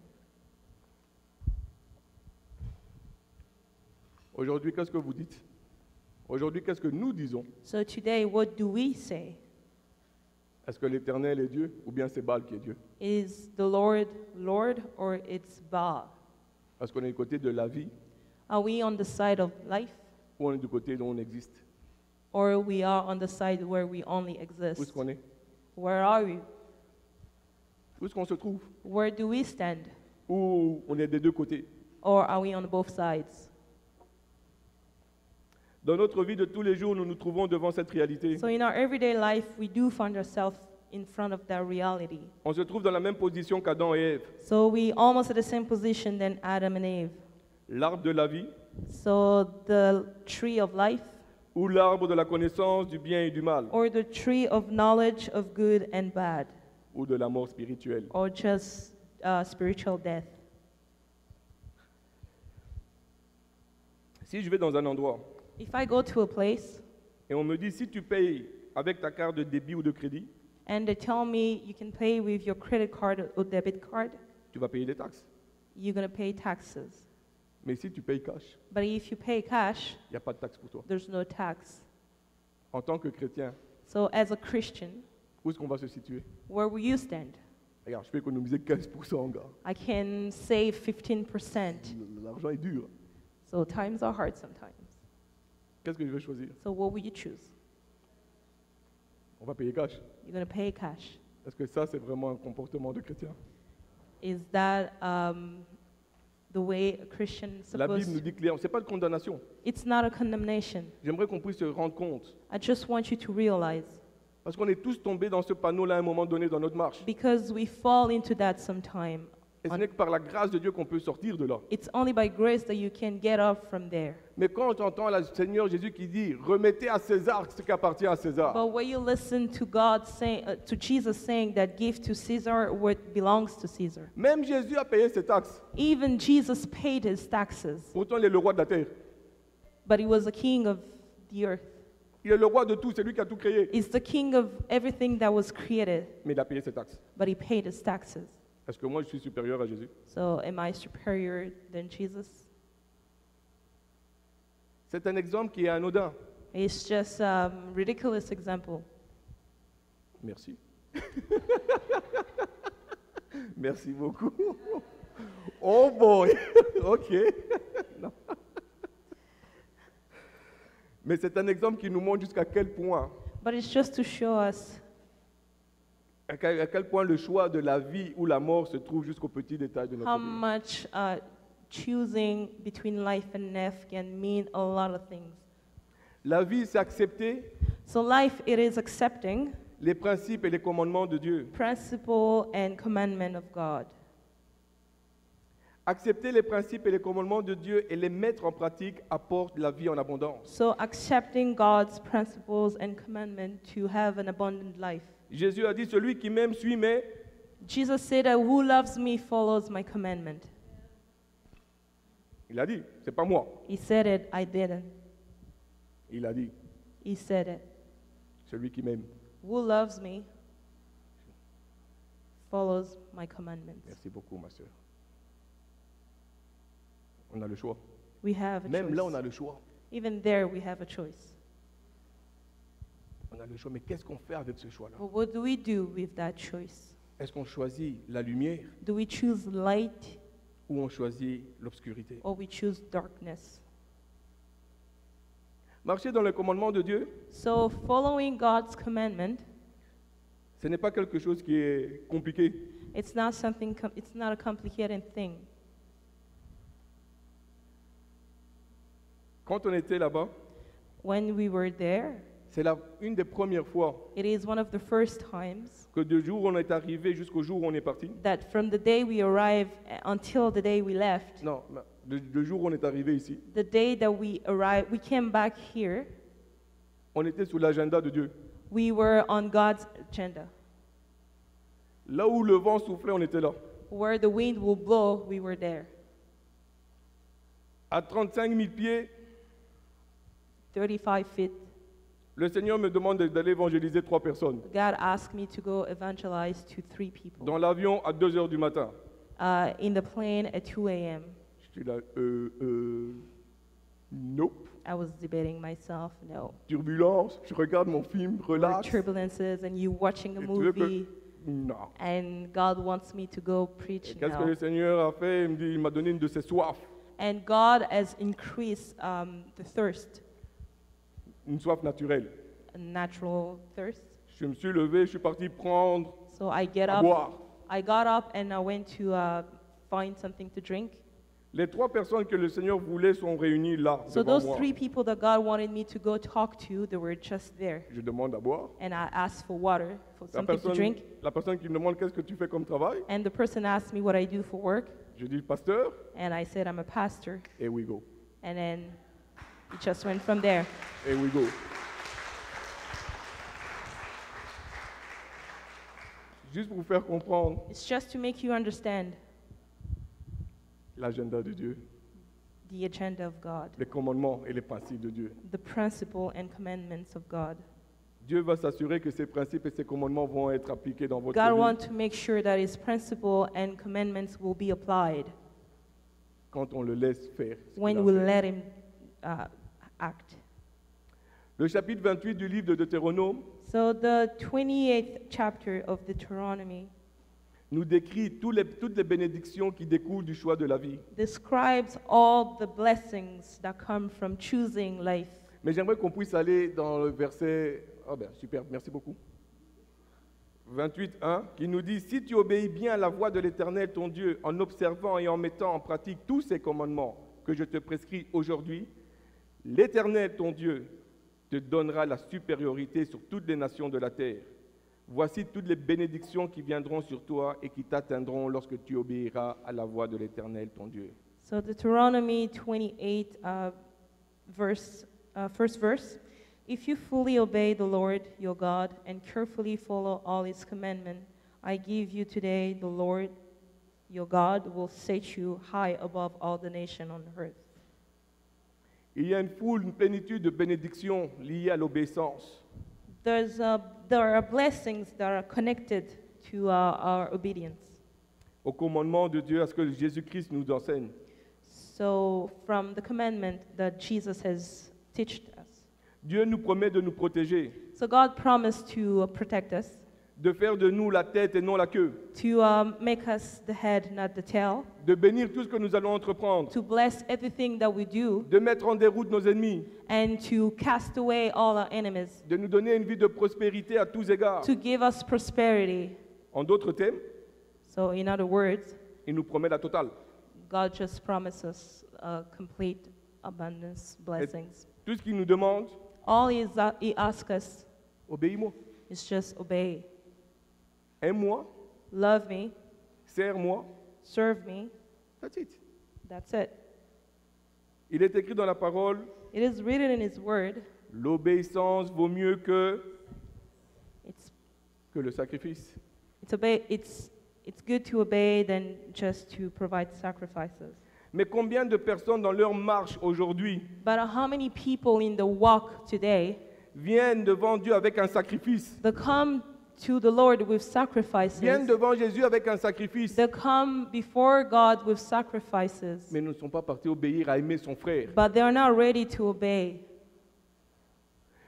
Speaker 1: Aujourd'hui, qu'est-ce que vous dites? Aujourd'hui, qu'est-ce que nous disons?
Speaker 2: So today, what do we say?
Speaker 1: Est-ce que l'Éternel est Dieu ou bien c'est Baal qui est Dieu?
Speaker 2: Is the Lord Lord or it's Baal?
Speaker 1: Est-ce qu'on est du côté de la vie
Speaker 2: Are we on the side of life
Speaker 1: ou on est du côté où on existe?
Speaker 2: or we are on the side where we only
Speaker 1: Où
Speaker 2: exist?
Speaker 1: est-ce qu'on est?
Speaker 2: Where are we?
Speaker 1: Où est-ce qu'on se trouve?
Speaker 2: Where do we stand?
Speaker 1: Ou on est des deux côtés?
Speaker 2: Or are we on both sides?
Speaker 1: Dans notre vie de tous les jours, nous nous trouvons devant cette réalité.
Speaker 2: So in our everyday life, we do find ourselves in front of that reality.
Speaker 1: On se trouve dans la même position qu'Adam et Ève.
Speaker 2: So we almost at the same position than Adam and Eve.
Speaker 1: L'arbre de la vie
Speaker 2: So the tree of life
Speaker 1: ou l'arbre de la connaissance du bien et du mal
Speaker 2: or the tree of knowledge of good and bad
Speaker 1: ou de la mort spirituelle.
Speaker 2: or just spiritual death.
Speaker 1: Si je vais dans un endroit
Speaker 2: If I go to a place
Speaker 1: et on me dit si tu payes avec ta carte de débit ou de crédit,
Speaker 2: and they tell me you can pay with your credit card or debit card,
Speaker 1: tu vas payer des taxes.
Speaker 2: you're going to pay taxes.
Speaker 1: Mais si tu payes cash,
Speaker 2: But if you pay cash,
Speaker 1: il n'y a pas de taxe pour toi.
Speaker 2: there's no tax.
Speaker 1: En tant que chrétien,
Speaker 2: So as a Christian,
Speaker 1: où est-ce qu'on va se situer?
Speaker 2: where will you stand?
Speaker 1: Regarde, je peux économiser 15%, gars.
Speaker 2: I can save 15%.
Speaker 1: L'argent est dur.
Speaker 2: So times are hard sometimes.
Speaker 1: Qu'est-ce que je vais choisir?
Speaker 2: So what will you choose?
Speaker 1: On va payer cash.
Speaker 2: You're going to pay cash.
Speaker 1: Est-ce que ça, c'est vraiment un comportement de chrétien?
Speaker 2: Is that the way a Christian is
Speaker 1: La Bible nous
Speaker 2: supposed?
Speaker 1: dit clairement, ce n'est pas de condamnation.
Speaker 2: It's not a condemnation.
Speaker 1: J'aimerais qu'on puisse se rendre compte.
Speaker 2: I just want you to realize,
Speaker 1: Parce qu'on est tous tombés dans ce panneau-là à un moment donné dans notre marche.
Speaker 2: because we fall into that sometime.
Speaker 1: Et ce n'est que par la grâce de Dieu qu'on peut sortir de là.
Speaker 2: It's only by grace that you can get up from there.
Speaker 1: Mais quand on entend le Seigneur Jésus qui dit « Remettez à César ce qui appartient à César
Speaker 2: But when you listen to God saying, to Jesus saying that give to Caesar what belongs to Caesar, »,
Speaker 1: même Jésus a payé ses taxes.
Speaker 2: even Jesus paid his taxes,
Speaker 1: Pourtant, il est le roi de la terre.
Speaker 2: but he was a king of the earth.
Speaker 1: Il est le roi de tout, c'est lui qui a tout créé.
Speaker 2: He's the king of everything that was created,
Speaker 1: Mais il a payé ses taxes.
Speaker 2: but he paid his taxes.
Speaker 1: Est-ce que moi, je suis supérieur à Jésus?
Speaker 2: So am I superior than Jesus?
Speaker 1: C'est un exemple qui est anodin.
Speaker 2: It's just a ridiculous example.
Speaker 1: Merci. Merci beaucoup. Oh boy. OK. Non. Mais c'est un exemple qui nous montre jusqu'à quel point,
Speaker 2: But it's just to show us
Speaker 1: à quel point le choix de la vie ou la mort se trouve jusqu'au petit détail de notre
Speaker 2: how
Speaker 1: vie.
Speaker 2: much choosing between life and death can mean a lot of things.
Speaker 1: La vie, c'est accepter
Speaker 2: So life, it is accepting
Speaker 1: les principes et les commandements de Dieu.
Speaker 2: principle and commandment of God.
Speaker 1: Accepter les principes et les commandements de Dieu et les mettre en pratique apporte la vie en abondance.
Speaker 2: So accepting God's principles and commandment to have an abundant life.
Speaker 1: Jésus a dit, celui qui m'aime suit mes...
Speaker 2: Jesus said that who loves me follows my commandment.
Speaker 1: Il a dit, c'est pas moi.
Speaker 2: He said it, I didn't.
Speaker 1: Il a dit,
Speaker 2: He said it.
Speaker 1: celui qui m'aime.
Speaker 2: Who loves me follows my commandments.
Speaker 1: Merci beaucoup, ma sœur. On a le choix.
Speaker 2: We have a
Speaker 1: Même là, on
Speaker 2: choice.
Speaker 1: a le choix.
Speaker 2: Even there, we have a choice.
Speaker 1: On a le choix, mais qu'est-ce qu'on fait avec ce choix-là?
Speaker 2: But what do we do with that choice?
Speaker 1: Est-ce qu'on choisit la lumière
Speaker 2: Do we choose light
Speaker 1: ou on choisit l'obscurité?
Speaker 2: or we choose darkness?
Speaker 1: Marcher dans le commandement de Dieu,
Speaker 2: So following God's commandment,
Speaker 1: ce n'est pas quelque chose qui est compliqué.
Speaker 2: it's not something. It's not a complicated thing.
Speaker 1: Quand on était là-bas,
Speaker 2: When we were there,
Speaker 1: c'est une des premières fois
Speaker 2: it is one of the first times
Speaker 1: que du jour où on est arrivé jusqu'au jour où on est parti.
Speaker 2: that from the day we arrived until the day we left,
Speaker 1: Non, le jour où on est arrivé ici,
Speaker 2: the day that we arrived, we came back here,
Speaker 1: on était sous l'agenda de Dieu.
Speaker 2: we were on God's agenda.
Speaker 1: Là où le vent soufflait, on était là.
Speaker 2: Where the wind will blow, we were there.
Speaker 1: À 35 000 pieds,
Speaker 2: 35 feet.
Speaker 1: le Seigneur me demande d'aller évangéliser 3 personnes.
Speaker 2: God asked me to go evangelize to 3 people.
Speaker 1: Dans l'avion à 2 heures du matin.
Speaker 2: In the plane at 2 a.m.
Speaker 1: Je suis là, nope.
Speaker 2: I was debating myself, no.
Speaker 1: Turbulence, je regarde mon film,
Speaker 2: There were
Speaker 1: relax.
Speaker 2: turbulences and you watching a
Speaker 1: Et tu veux que-
Speaker 2: movie
Speaker 1: Non.
Speaker 2: and God wants me to go
Speaker 1: Et
Speaker 2: preach
Speaker 1: qu'est-ce que
Speaker 2: now.
Speaker 1: le Seigneur a fait? Il m'a donné une de ses soifs.
Speaker 2: And God has increased the thirst,
Speaker 1: Une soif naturelle.
Speaker 2: a natural thirst.
Speaker 1: Je me suis levé, je suis parti prendre
Speaker 2: So I get
Speaker 1: à
Speaker 2: up,
Speaker 1: boire.
Speaker 2: I got up and I went to find something to drink.
Speaker 1: Les 3 personnes que le Seigneur voulait sont réunies là,
Speaker 2: So
Speaker 1: devant
Speaker 2: those
Speaker 1: moi.
Speaker 2: 3 people that God wanted me to go talk to, they were just there.
Speaker 1: Je demande à boire.
Speaker 2: And I asked for water, for
Speaker 1: La
Speaker 2: something to drink.
Speaker 1: personne qui me demande qu'est-ce que tu fais comme travail,
Speaker 2: And the person asked me what I do for work.
Speaker 1: je dis pasteur,
Speaker 2: And I said, I'm a pastor.
Speaker 1: et we go.
Speaker 2: And then it just went from there.
Speaker 1: Et we go. Juste pour vous faire comprendre
Speaker 2: It's just to make you understand
Speaker 1: l'agenda de Dieu,
Speaker 2: the agenda of God,
Speaker 1: les commandements et les principes de Dieu.
Speaker 2: the principle and commandments of God.
Speaker 1: Dieu va s'assurer que ces principes et ces commandements vont être appliqués dans votre
Speaker 2: God
Speaker 1: vie
Speaker 2: wants to make sure that His principle and commandments will be applied
Speaker 1: quand on le laisse faire. ce qu'il
Speaker 2: when
Speaker 1: a
Speaker 2: we
Speaker 1: fait.
Speaker 2: let Him act.
Speaker 1: Le chapitre 28 du livre de Deutéronome
Speaker 2: So the 28th chapter of Deuteronomy
Speaker 1: nous décrit toutes les bénédictions qui découlent du choix de la vie.
Speaker 2: describes all the blessings that come from choosing life.
Speaker 1: Mais j'aimerais qu'on puisse aller dans le verset... Ah ben, super, merci beaucoup. 28.1, qui nous dit, « Si tu obéis bien à la voix de l'Éternel, ton Dieu, en observant et en mettant en pratique tous ces commandements que je te prescris aujourd'hui, l'Éternel, ton Dieu, te donnera la supériorité sur toutes les nations de la terre. Voici toutes les bénédictions qui viendront sur toi et qui t'atteindront lorsque tu obéiras à la voix de l'Éternel, ton Dieu. »
Speaker 2: So Deuteronomy 28, first verse. If you fully obey the Lord your God and carefully follow all His commandments, I give you today, the Lord your God will set you high above all the nations on earth.
Speaker 1: Il y a une plénitude de bénédictions liées à l'obéissance.
Speaker 2: There are blessings that are connected to our obedience.
Speaker 1: Au commandement de Dieu, à ce que Jésus-Christ nous enseigne.
Speaker 2: So from the commandment that Jesus has taught us.
Speaker 1: Dieu nous promet de nous protéger,
Speaker 2: So God promised to protect us,
Speaker 1: de faire de nous la tête et non la queue,
Speaker 2: to make us the head, not the tail,
Speaker 1: de bénir tout ce que nous allons entreprendre,
Speaker 2: to bless everything that we do,
Speaker 1: de mettre en déroute nos ennemis,
Speaker 2: and to cast away all our enemies,
Speaker 1: de nous donner une vie de prospérité à tous égards.
Speaker 2: to give us prosperity.
Speaker 1: En d'autres termes,
Speaker 2: So in other words,
Speaker 1: il nous promet la totale.
Speaker 2: God just promises us complete abundance, blessings.
Speaker 1: Tout ce qu'il nous demande,
Speaker 2: All he asks us
Speaker 1: Obéis-moi.
Speaker 2: is just obey.
Speaker 1: Aime-moi.
Speaker 2: Love me,
Speaker 1: Sers-moi.
Speaker 2: serve me.
Speaker 1: That's it.
Speaker 2: That's it.
Speaker 1: Il est écrit dans la parole,
Speaker 2: It is written in his word.
Speaker 1: l'obéissance vaut mieux
Speaker 2: It's
Speaker 1: que le sacrifice.
Speaker 2: it's good to obey than just to provide sacrifices.
Speaker 1: Mais combien de personnes dans leur marche aujourd'hui
Speaker 2: But how many people in the walk today
Speaker 1: viennent devant Dieu avec un sacrifice,
Speaker 2: they come to the Lord with sacrifices?
Speaker 1: viennent devant Jésus avec un sacrifice,
Speaker 2: They come before God with sacrifices,
Speaker 1: mais ne sont pas partis obéir à aimer son frère.
Speaker 2: but they are not ready to obey.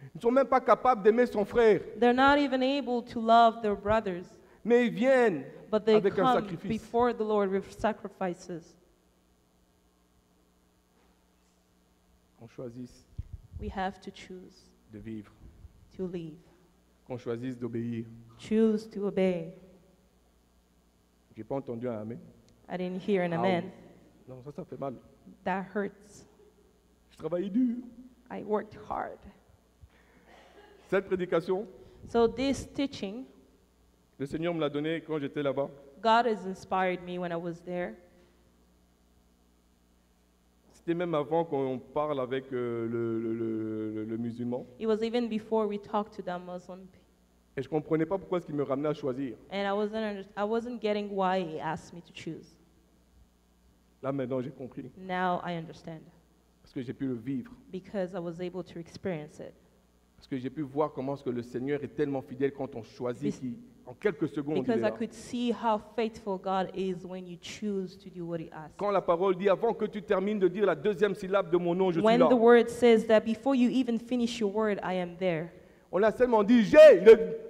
Speaker 1: Ils ne sont même pas capables d'aimer son frère,
Speaker 2: They're not even able to love their brothers,
Speaker 1: mais ils viennent
Speaker 2: but they
Speaker 1: avec un
Speaker 2: come
Speaker 1: sacrifice.
Speaker 2: before the Lord with sacrifices.
Speaker 1: Qu'on choisisse
Speaker 2: We have to choose
Speaker 1: de vivre,
Speaker 2: to leave,
Speaker 1: qu'on choisisse d'obéir.
Speaker 2: choose to obey.
Speaker 1: J'ai pas entendu un amen.
Speaker 2: I didn't hear an
Speaker 1: Ah,
Speaker 2: amen.
Speaker 1: Non, ça fait mal.
Speaker 2: That hurts.
Speaker 1: Je travaillais dur.
Speaker 2: I worked hard.
Speaker 1: Cette prédication,
Speaker 2: So this teaching,
Speaker 1: le Seigneur me l'a donnée quand j'étais là-bas.
Speaker 2: God has inspired me when I was there.
Speaker 1: C'était même avant qu'on parle avec le musulman.
Speaker 2: It was even before we talked to that Muslim.
Speaker 1: Et je ne comprenais pas pourquoi est-ce qu'il me ramenait à choisir.
Speaker 2: And I wasn't getting why he asked me to choose.
Speaker 1: Là, maintenant, j'ai compris.
Speaker 2: Now I understand.
Speaker 1: Parce que j'ai pu le vivre.
Speaker 2: Because I was able to experience it.
Speaker 1: Parce que j'ai pu voir comment est-ce que le Seigneur est tellement fidèle quand on choisit
Speaker 2: Bis-
Speaker 1: qu'en quelques secondes, il est
Speaker 2: Because I
Speaker 1: là.
Speaker 2: could see how faithful God is when you choose to do what he asks.
Speaker 1: Quand la parole dit, avant que tu termines de dire la deuxième syllabe de mon nom, je suis
Speaker 2: When
Speaker 1: là.
Speaker 2: the word says that before you even finish your word, I am there.
Speaker 1: On a seulement dit, j'ai.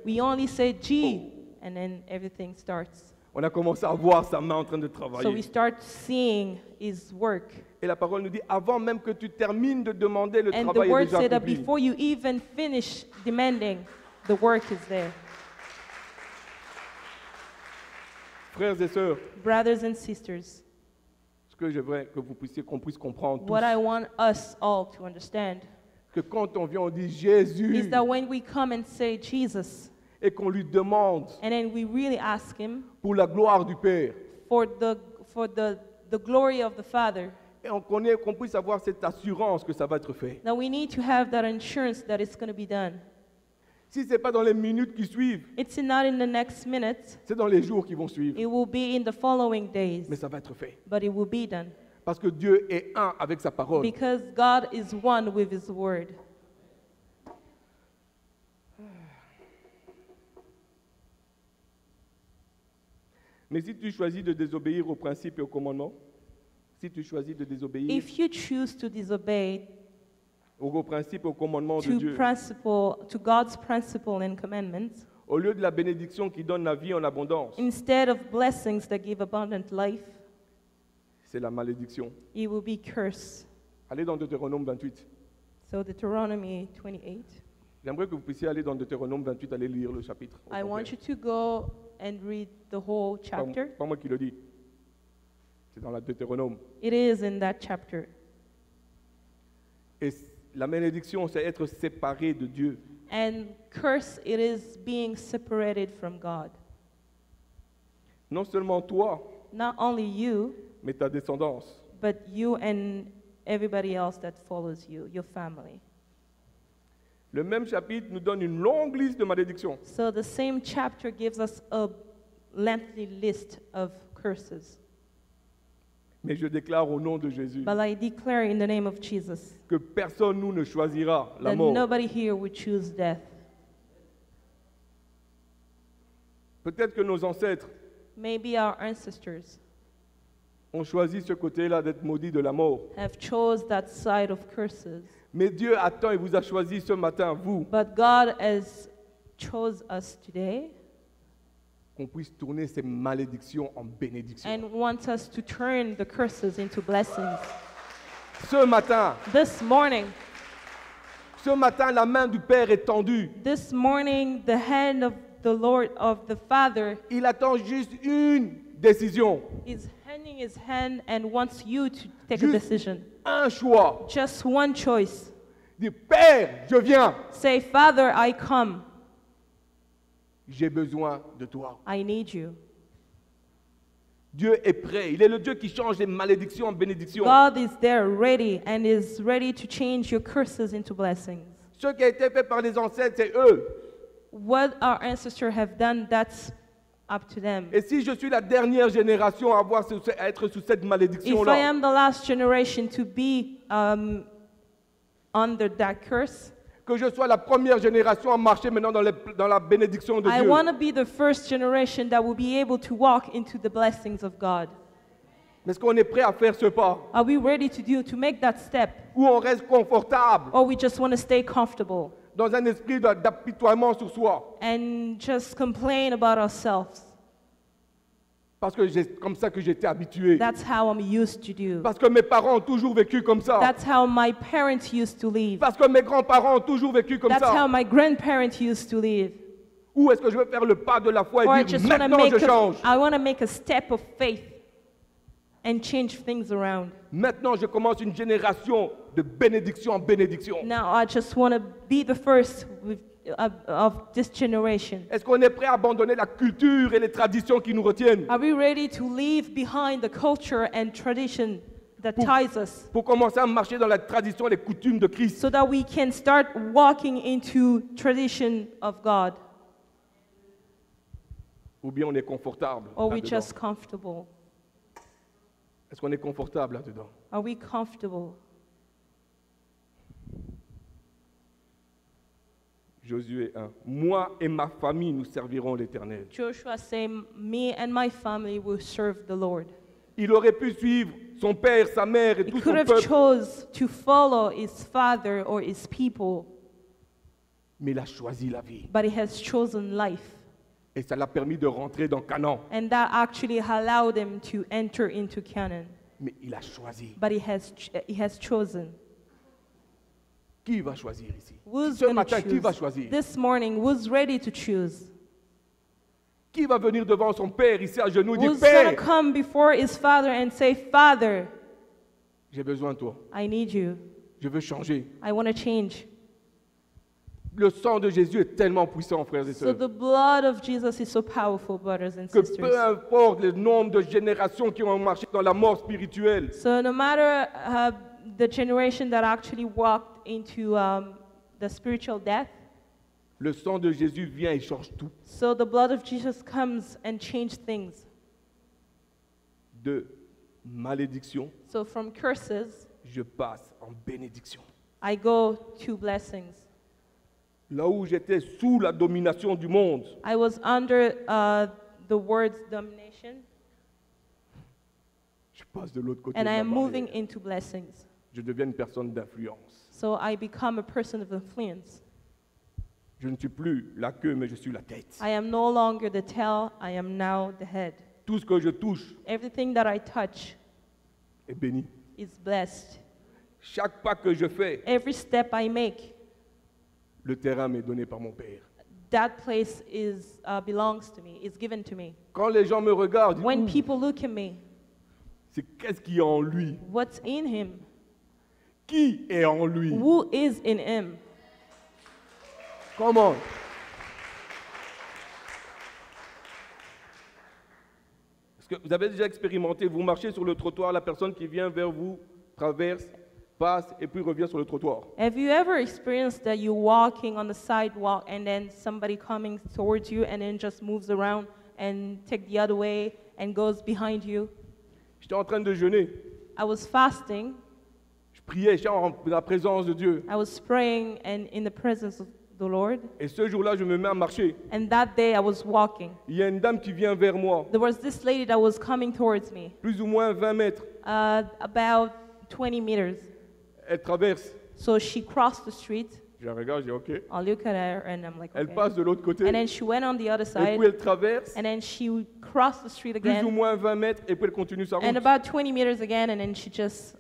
Speaker 2: We only say G, and then everything starts.
Speaker 1: On a commencé à voir sa main en train de
Speaker 2: So we
Speaker 1: travailler.
Speaker 2: start seeing his work.
Speaker 1: Et la parole nous dit, avant même que tu termines de demander, le
Speaker 2: And the
Speaker 1: travail est
Speaker 2: word
Speaker 1: déjà
Speaker 2: said that
Speaker 1: accompli.
Speaker 2: before you even finish demanding, the work is there.
Speaker 1: Frères et sœurs,
Speaker 2: Brothers and sisters,
Speaker 1: ce que je voudrais que vous puissiez, qu'on puisse comprendre tous,
Speaker 2: what I want us all to understand
Speaker 1: que quand on vient, on dit Jésus,
Speaker 2: is that when we come and say Jesus,
Speaker 1: et qu'on lui demande
Speaker 2: and then we really ask him
Speaker 1: pour la gloire du Père,
Speaker 2: for the glory of the Father,
Speaker 1: et qu'on puisse avoir cette assurance que ça va être fait.
Speaker 2: that we need to have that assurance that it's going to be done.
Speaker 1: Si ce n'est pas dans les minutes qui suivent,
Speaker 2: It's not in the next minute,
Speaker 1: c'est dans les jours qui vont suivre,
Speaker 2: it will be in the following days,
Speaker 1: mais ça va être fait.
Speaker 2: but it will be done.
Speaker 1: Parce que Dieu est un avec sa parole.
Speaker 2: Because God is one with his word.
Speaker 1: Mais si tu choisis de désobéir aux principes et aux commandements, si tu choisis de désobéir
Speaker 2: If you choose to disobey
Speaker 1: aux principes et aux commandements de Dieu,
Speaker 2: to God's principle and commandments,
Speaker 1: au lieu de la bénédiction qui donne la vie en abondance,
Speaker 2: instead of blessings that give abundant life,
Speaker 1: c'est la malédiction.
Speaker 2: it will be curse.
Speaker 1: Allez dans Deutéronome 28.
Speaker 2: So Deuteronomy 28.
Speaker 1: J'aimerais que vous puissiez aller dans Deutéronome 28, aller lire le chapitre. au
Speaker 2: I
Speaker 1: complet.
Speaker 2: want you to go and read the whole
Speaker 1: Pas-
Speaker 2: chapter.
Speaker 1: Pas moi qui le dis. C'est dans la Deutéronome.
Speaker 2: It is in that chapter.
Speaker 1: Et la malédiction, c'est être séparé de Dieu.
Speaker 2: And curse, it is being separated from God.
Speaker 1: Non seulement toi,
Speaker 2: Not only you,
Speaker 1: mais ta descendance.
Speaker 2: but you and everybody else that follows you, your family.
Speaker 1: Le même chapitre nous donne une longue liste de malédictions.
Speaker 2: So the same chapter gives us a lengthy list of curses.
Speaker 1: Mais je déclare au nom de Jésus
Speaker 2: But I declare in the name of Jesus
Speaker 1: que personne nous ne choisira la
Speaker 2: that
Speaker 1: mort.
Speaker 2: nobody here would choose death.
Speaker 1: Peut-être que nos ancêtres
Speaker 2: Maybe our ancestors
Speaker 1: ont choisi ce côté-là d'être maudits de la mort.
Speaker 2: have chose that side of curses.
Speaker 1: Mais Dieu attend et vous a choisi ce matin, vous,
Speaker 2: But God has chose us today
Speaker 1: qu'on puisse tourner ces malédictions en bénédictions.
Speaker 2: and wants us to turn the curses into blessings.
Speaker 1: Ce matin,
Speaker 2: This morning,
Speaker 1: la main du Père est tendue.
Speaker 2: this morning, the hand of the Lord, of the Father,
Speaker 1: Il attend juste une décision,
Speaker 2: is handing his hand and wants you to take a
Speaker 1: Juste-
Speaker 2: decision.
Speaker 1: un choix.
Speaker 2: Just one choice.
Speaker 1: Dis, Père, je viens.
Speaker 2: Say, Father, I come.
Speaker 1: J'ai besoin de toi.
Speaker 2: I need you.
Speaker 1: Dieu est prêt. Il est le Dieu qui change les malédictions en bénédictions.
Speaker 2: God is there ready and is ready to change your curses into blessings.
Speaker 1: Ce qui a été fait par les ancêtres, c'est eux.
Speaker 2: What our ancestors have done, that's up to them.
Speaker 1: Et si je suis la dernière génération à être sous cette
Speaker 2: If I
Speaker 1: malédiction-là,
Speaker 2: am the last generation to be under that curse,
Speaker 1: que je sois la première génération à marcher maintenant dans la bénédiction de
Speaker 2: I
Speaker 1: Dieu.
Speaker 2: want to be the first generation that will be able to walk into the blessings of God.
Speaker 1: Mais est-ce qu'on est prêt à faire ce pas?
Speaker 2: Are we ready to make that step?
Speaker 1: Ou on reste confortable
Speaker 2: Or we just want to stay comfortable
Speaker 1: dans un esprit d'apitoiement sur soi?
Speaker 2: and just complain about ourselves?
Speaker 1: Parce que c'est comme ça que j'étais habitué.
Speaker 2: That's how I'm used to do.
Speaker 1: Parce que mes parents ont toujours vécu comme ça.
Speaker 2: That's how my parents used to live.
Speaker 1: Parce que mes grands-parents ont toujours vécu comme
Speaker 2: That's how
Speaker 1: ça.
Speaker 2: my grandparents used to live.
Speaker 1: Ou est-ce que je vais faire le pas de la foi
Speaker 2: Or I
Speaker 1: et dire
Speaker 2: just want to
Speaker 1: maintenant je change?
Speaker 2: I want to make a step of faith and change things around.
Speaker 1: Maintenant je commence une génération de bénédiction en bénédiction.
Speaker 2: Now I just want to be the first of this generation.
Speaker 1: Est-ce qu'on est prêt à abandonner la culture et les traditions qui nous retiennent
Speaker 2: Are we ready to leave behind the culture and tradition that ties us
Speaker 1: pour commencer à marcher dans la tradition et les coutumes de Christ?
Speaker 2: so that we can start walking into tradition of God?
Speaker 1: Ou bien on est confortable
Speaker 2: Or we
Speaker 1: là-dedans?
Speaker 2: just comfortable?
Speaker 1: Est-ce qu'on est confortable là-dedans?
Speaker 2: Are we comfortable?
Speaker 1: Josué 1. Moi et ma famille, nous servirons l'Éternel.
Speaker 2: Joshua said, me and my family will serve the Lord.
Speaker 1: Il aurait pu suivre son père, sa mère et
Speaker 2: He
Speaker 1: tout
Speaker 2: could
Speaker 1: son
Speaker 2: have
Speaker 1: peuple,
Speaker 2: chose to follow his father or his people,
Speaker 1: mais il a choisi la vie.
Speaker 2: but he has chosen life.
Speaker 1: Et ça l'a permis de rentrer dans Canaan.
Speaker 2: And that actually allowed him to enter into Canaan.
Speaker 1: Mais il a choisi.
Speaker 2: But he has chosen.
Speaker 1: Qui va choisir ici?
Speaker 2: Who's
Speaker 1: Ce
Speaker 2: going to
Speaker 1: matin, qui va
Speaker 2: choose?
Speaker 1: choisir?
Speaker 2: This morning, who's ready to choose?
Speaker 1: Qui va venir devant son père ici à genoux et dire,
Speaker 2: Who's going to
Speaker 1: Père,
Speaker 2: come before his father and say, Father,
Speaker 1: j'ai besoin de toi.
Speaker 2: I need you.
Speaker 1: Je veux changer.
Speaker 2: I want to change.
Speaker 1: Le sang de Jésus est tellement puissant, frères et
Speaker 2: So
Speaker 1: sœurs,
Speaker 2: the blood of Jesus is so powerful, brothers and
Speaker 1: que
Speaker 2: sisters.
Speaker 1: peu importe le nombre de générations qui ont marché dans la mort spirituelle,
Speaker 2: So no matter the generation that actually walked into the spiritual death,
Speaker 1: le sang de Jésus vient et change tout.
Speaker 2: so the blood of Jesus comes and changes things.
Speaker 1: De malédiction,
Speaker 2: So from curses,
Speaker 1: je passe en bénédiction.
Speaker 2: I go to blessings.
Speaker 1: Là où j'étais sous la domination du monde,
Speaker 2: I was under the word's domination,
Speaker 1: je passe de l'autre côté
Speaker 2: and
Speaker 1: de
Speaker 2: I
Speaker 1: la
Speaker 2: am moving
Speaker 1: barrière.
Speaker 2: into blessings.
Speaker 1: Je deviens une personne d'influence.
Speaker 2: So I become a person of influence.
Speaker 1: Je ne suis plus la queue, mais je suis la tête.
Speaker 2: I am no longer the tail, I am now the head.
Speaker 1: Tout ce que je touche
Speaker 2: Everything that I touch
Speaker 1: est béni.
Speaker 2: is blessed.
Speaker 1: Chaque pas que je fais,
Speaker 2: Every step I make,
Speaker 1: le terrain m'est donné par mon Père.
Speaker 2: that place belongs to me, is given to me.
Speaker 1: Quand les gens me regardent, ils
Speaker 2: When
Speaker 1: disent,
Speaker 2: people look at me,
Speaker 1: c'est qu'est-ce qu'il y a en lui?
Speaker 2: what's in him?
Speaker 1: Qui est en lui?
Speaker 2: Who is in him?
Speaker 1: Comment? Est-ce que vous avez déjà expérimenté, vous marchez sur le trottoir, la personne qui vient vers vous traverse, passe et puis revient sur le trottoir.
Speaker 2: Have you ever experienced that you're walking on the sidewalk and then somebody coming towards you and then just moves around and take the other way and goes behind you?
Speaker 1: J'étais en train de jeûner,
Speaker 2: I was fasting,
Speaker 1: je priais, j'étais en la présence de Dieu.
Speaker 2: I was praying and in the presence of the Lord,
Speaker 1: Et ce jour-là, je me mets à marcher.
Speaker 2: and that day I was walking.
Speaker 1: Il y a une dame qui vient vers moi,
Speaker 2: There was this lady that was coming towards me,
Speaker 1: plus ou moins 20 mètres.
Speaker 2: about 20 meters.
Speaker 1: Elle traverse.
Speaker 2: So she crossed the street.
Speaker 1: Je la regarde, je dis OK.
Speaker 2: I look at her and I'm like,
Speaker 1: Elle
Speaker 2: okay.
Speaker 1: passe de l'autre côté.
Speaker 2: And then she went on the other
Speaker 1: Et
Speaker 2: side,
Speaker 1: puis elle traverse,
Speaker 2: and then she crossed the street
Speaker 1: plus ou
Speaker 2: again,
Speaker 1: moins 20 mètres, et puis elle continue sa route.
Speaker 2: and about 20 meters again, and then she just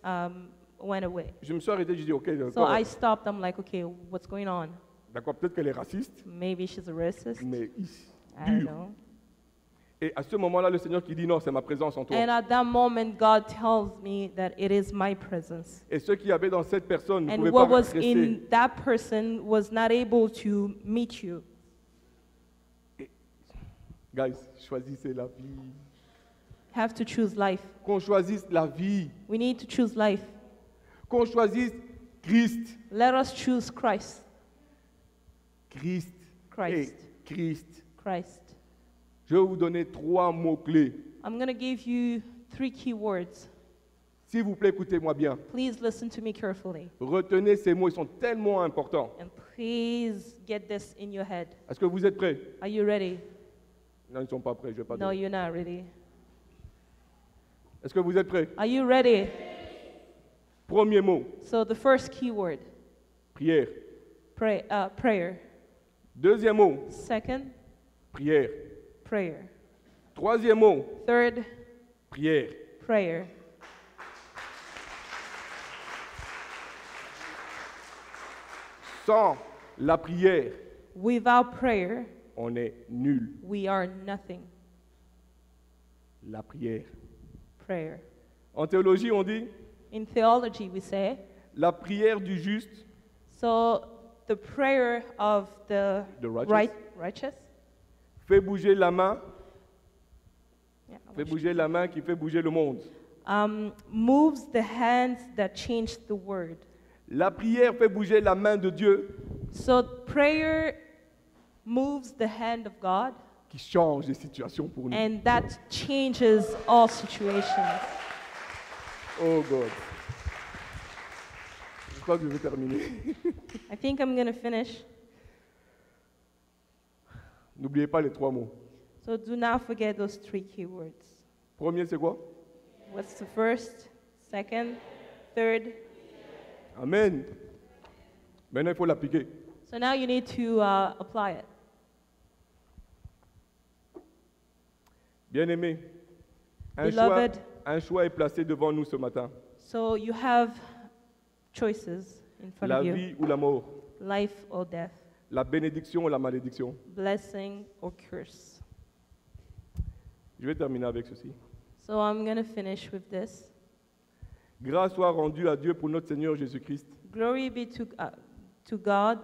Speaker 2: went away.
Speaker 1: Je me suis arrêté, je dis OK,
Speaker 2: So I stopped. I'm like, okay, what's going on?
Speaker 1: d'accord, peut-être qu'elle est raciste,
Speaker 2: Maybe she's a racist.
Speaker 1: mais
Speaker 2: I don't
Speaker 1: dur.
Speaker 2: know.
Speaker 1: Et à ce moment-là, le Seigneur qui dit non, c'est ma présence en toi.
Speaker 2: And at that moment, God tells me that it is my presence.
Speaker 1: Et ceux qui avaient dans cette personne ne
Speaker 2: And
Speaker 1: pouvaient
Speaker 2: what
Speaker 1: pas
Speaker 2: was
Speaker 1: rester.
Speaker 2: in that person was not able to meet you.
Speaker 1: Guys, choisissez la vie.
Speaker 2: Have to choose life.
Speaker 1: Qu'on choisisse la vie.
Speaker 2: We need to choose life.
Speaker 1: Qu'on choisisse Christ.
Speaker 2: Let us choose Christ.
Speaker 1: Christ.
Speaker 2: Christ.
Speaker 1: Et Christ.
Speaker 2: Christ.
Speaker 1: Je vais vous donner 3 mots-clés.
Speaker 2: I'm going to give you 3 key words.
Speaker 1: S'il vous plaît, écoutez-moi bien.
Speaker 2: Please listen to me carefully.
Speaker 1: Retenez ces mots, ils sont tellement importants.
Speaker 2: And please get this in your head.
Speaker 1: Est-ce que vous êtes prêts?
Speaker 2: Are you ready?
Speaker 1: Non, ils ne sont pas prêts, je vais pas
Speaker 2: No,
Speaker 1: dire.
Speaker 2: you're not ready.
Speaker 1: Est-ce que vous êtes prêts?
Speaker 2: Are you ready?
Speaker 1: Premier mot,
Speaker 2: So the first key word,
Speaker 1: prière.
Speaker 2: prayer.
Speaker 1: Deuxième mot,
Speaker 2: Second,
Speaker 1: prière.
Speaker 2: prayer.
Speaker 1: Troisième mot,
Speaker 2: Third,
Speaker 1: prière.
Speaker 2: prayer.
Speaker 1: Sans la prière,
Speaker 2: Without prayer,
Speaker 1: on est nul.
Speaker 2: we are nothing.
Speaker 1: La prière.
Speaker 2: Prayer.
Speaker 1: En théologie, on dit,
Speaker 2: In theology, we say,
Speaker 1: la prière du juste
Speaker 2: so the prayer of the
Speaker 1: The righteous.
Speaker 2: righteous
Speaker 1: fait bouger la main,
Speaker 2: yeah,
Speaker 1: fait bouger la main qui fait bouger le monde.
Speaker 2: moves the hands that change the word.
Speaker 1: La prière fait bouger la main de Dieu
Speaker 2: So prayer moves the hand of God,
Speaker 1: qui change les situations pour nous.
Speaker 2: and that changes all situations.
Speaker 1: Oh God. Je crois que je vais terminer.
Speaker 2: I think I'm going to finish.
Speaker 1: N'oubliez pas les 3 mots.
Speaker 2: So do not forget those 3 key words.
Speaker 1: Premier, c'est quoi?
Speaker 2: What's the first, second, third?
Speaker 1: Amen. Maintenant, il faut l'appliquer.
Speaker 2: So now you need to apply it.
Speaker 1: Bien-aimé,
Speaker 2: Beloved.
Speaker 1: un choix est placé devant nous ce matin.
Speaker 2: So you have choices in front
Speaker 1: La
Speaker 2: of you,
Speaker 1: vie ou la mort,
Speaker 2: life or death,
Speaker 1: la bénédiction ou la malédiction.
Speaker 2: blessing or curse.
Speaker 1: Je vais terminer avec ceci.
Speaker 2: So I'm going to finish with this.
Speaker 1: Grâce soit rendue à Dieu pour notre Seigneur Jésus-Christ,
Speaker 2: Glory be to God,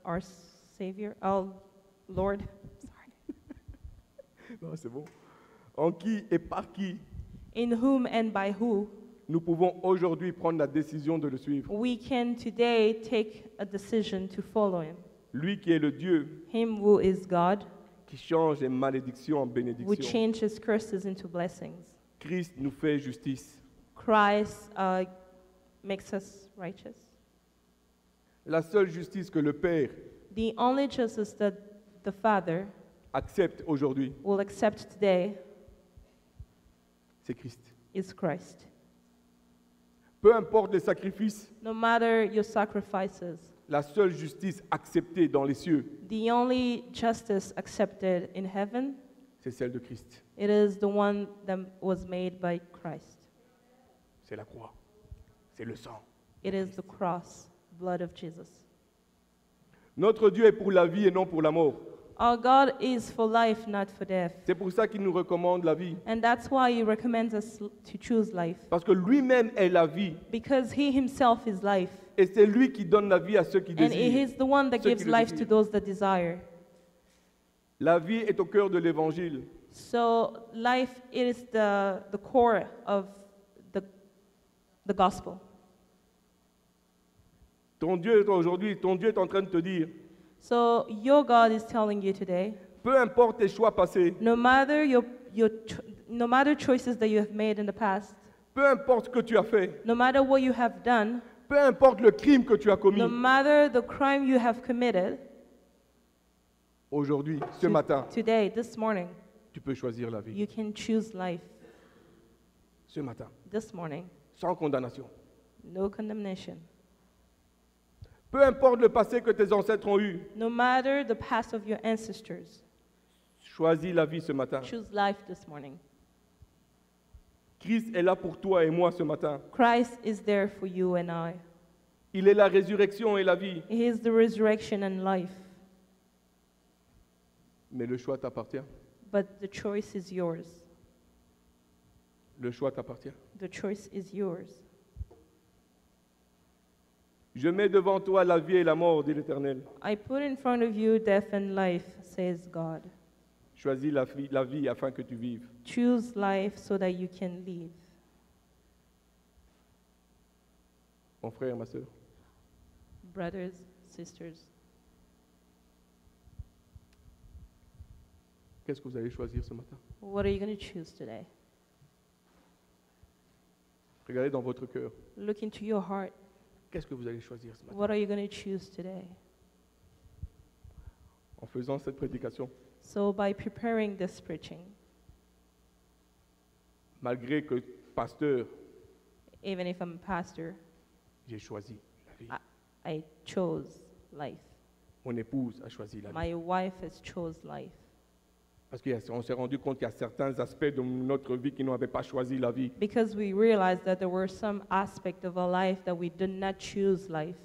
Speaker 2: our Savior, our Lord. Sorry.
Speaker 1: non, c'est bon, en qui et par qui
Speaker 2: In whom and by who
Speaker 1: nous pouvons aujourd'hui prendre la décision de le suivre.
Speaker 2: we can today take a decision to follow Him.
Speaker 1: Lui qui est le Dieu
Speaker 2: Him who is God,
Speaker 1: qui change les malédictions en
Speaker 2: who
Speaker 1: bénédictions.
Speaker 2: changes curses into blessings.
Speaker 1: Christ nous fait justice.
Speaker 2: Christ makes us righteous.
Speaker 1: La seule justice que le Père
Speaker 2: The only justice that the Father
Speaker 1: accepte aujourd'hui,
Speaker 2: will accept today
Speaker 1: c'est Christ.
Speaker 2: is Christ.
Speaker 1: Peu importe les sacrifices,
Speaker 2: No matter your sacrifices,
Speaker 1: la seule justice acceptée dans les cieux,
Speaker 2: the only justice accepted in heaven,
Speaker 1: c'est celle de Christ.
Speaker 2: it is the one that was made by Christ.
Speaker 1: C'est la croix. C'est le sang.
Speaker 2: It is the cross, blood of Jesus.
Speaker 1: Notre Dieu est pour la vie et non pour la mort.
Speaker 2: Our God is for life, not for death.
Speaker 1: C'est pour ça qu'il nous recommande la vie.
Speaker 2: And that's why He recommends us to choose life.
Speaker 1: Parce que lui-même est la vie.
Speaker 2: Because He Himself is life.
Speaker 1: Et c'est lui qui donne la vie à ceux qui
Speaker 2: And He
Speaker 1: désirent.
Speaker 2: is the one that
Speaker 1: Ceux
Speaker 2: gives
Speaker 1: qui le
Speaker 2: life to
Speaker 1: désirent.
Speaker 2: those that desire.
Speaker 1: La vie est au cœur de l'évangile.
Speaker 2: So life is the core of the gospel.
Speaker 1: Ton Dieu aujourd'hui, ton Dieu est en train de te dire,
Speaker 2: So your God is telling you today,
Speaker 1: peu importe tes choix passés,
Speaker 2: no matter no matter choices that you have made in the past,
Speaker 1: peu importe ce que tu as fait,
Speaker 2: no matter what you have done,
Speaker 1: peu importe le crime que tu as commis,
Speaker 2: no matter the crime you have committed,
Speaker 1: aujourd'hui, ce matin,
Speaker 2: today, this morning,
Speaker 1: tu peux choisir la vie.
Speaker 2: you can choose life.
Speaker 1: Ce matin,
Speaker 2: This morning,
Speaker 1: sans condamnation.
Speaker 2: no condemnation.
Speaker 1: Peu importe le passé que tes ancêtres ont eu,
Speaker 2: No matter the past of your ancestors,
Speaker 1: choisis la vie ce matin.
Speaker 2: choose life this morning.
Speaker 1: Christ est là pour toi et moi ce matin.
Speaker 2: Christ is there for you and I.
Speaker 1: Il est la résurrection et la vie.
Speaker 2: He is the resurrection and life.
Speaker 1: Mais le choix t'appartient.
Speaker 2: but the choice is yours.
Speaker 1: Le choix t'appartient.
Speaker 2: The choice is yours.
Speaker 1: Je mets devant toi la vie et la mort, dit l'Éternel.
Speaker 2: I put in front of you death and life, says God.
Speaker 1: Choisis la vie afin que tu vives.
Speaker 2: Choose life so that you can live.
Speaker 1: Mon frère, ma soeur,
Speaker 2: Brothers, sisters,
Speaker 1: qu'est-ce que vous allez choisir ce matin?
Speaker 2: what are you going to choose today?
Speaker 1: Regardez dans votre cœur.
Speaker 2: Look into your heart.
Speaker 1: Qu'est-ce que vous allez choisir ce matin?
Speaker 2: What are you going to choose today?
Speaker 1: En faisant cette prédication,
Speaker 2: So by preparing this preaching,
Speaker 1: malgré que pasteur,
Speaker 2: even if I'm a pastor,
Speaker 1: j'ai choisi la vie.
Speaker 2: I chose life.
Speaker 1: Mon épouse a choisi la vie.
Speaker 2: My wife has chose life.
Speaker 1: Parce qu'on s'est rendu compte qu'il y a certains aspects de notre vie qui n'avaient pas choisi la vie.
Speaker 2: Because we realized that there were some aspects of our life that we did not choose life.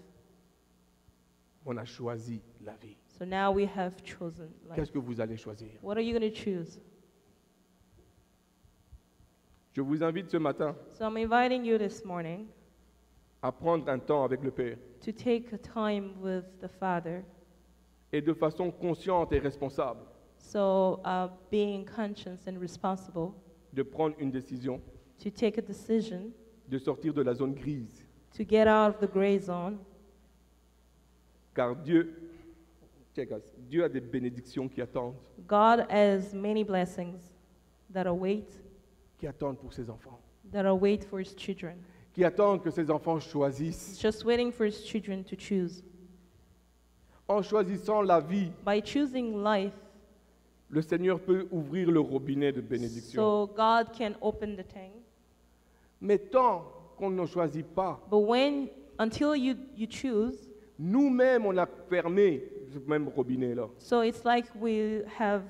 Speaker 1: On a choisi la vie.
Speaker 2: So now we have chosen life.
Speaker 1: Qu'est-ce que vous allez choisir?
Speaker 2: What are you going to choose?
Speaker 1: Je vous invite ce matin
Speaker 2: So I'm inviting you this morning
Speaker 1: à prendre un temps avec le Père
Speaker 2: to take a time with the Father.
Speaker 1: et de façon consciente et responsable
Speaker 2: So being conscious and responsible
Speaker 1: de prendre une décision,
Speaker 2: to take a decision
Speaker 1: de sortir de la zone grise.
Speaker 2: to get out of the gray zone.
Speaker 1: Car Dieu a des bénédictions qui attendent
Speaker 2: God has many blessings that await
Speaker 1: pour ses enfants,
Speaker 2: for his children.
Speaker 1: qui attendent que ses enfants
Speaker 2: He's
Speaker 1: choisissent.
Speaker 2: just waiting for his children to choose.
Speaker 1: En choisissant la vie,
Speaker 2: By choosing life,
Speaker 1: le Seigneur peut ouvrir le robinet de bénédiction.
Speaker 2: so God can open the tank.
Speaker 1: Mais tant qu'on ne choisit pas,
Speaker 2: But until you choose,
Speaker 1: nous-mêmes, on a fermé ce même robinet-là.
Speaker 2: so it's like we have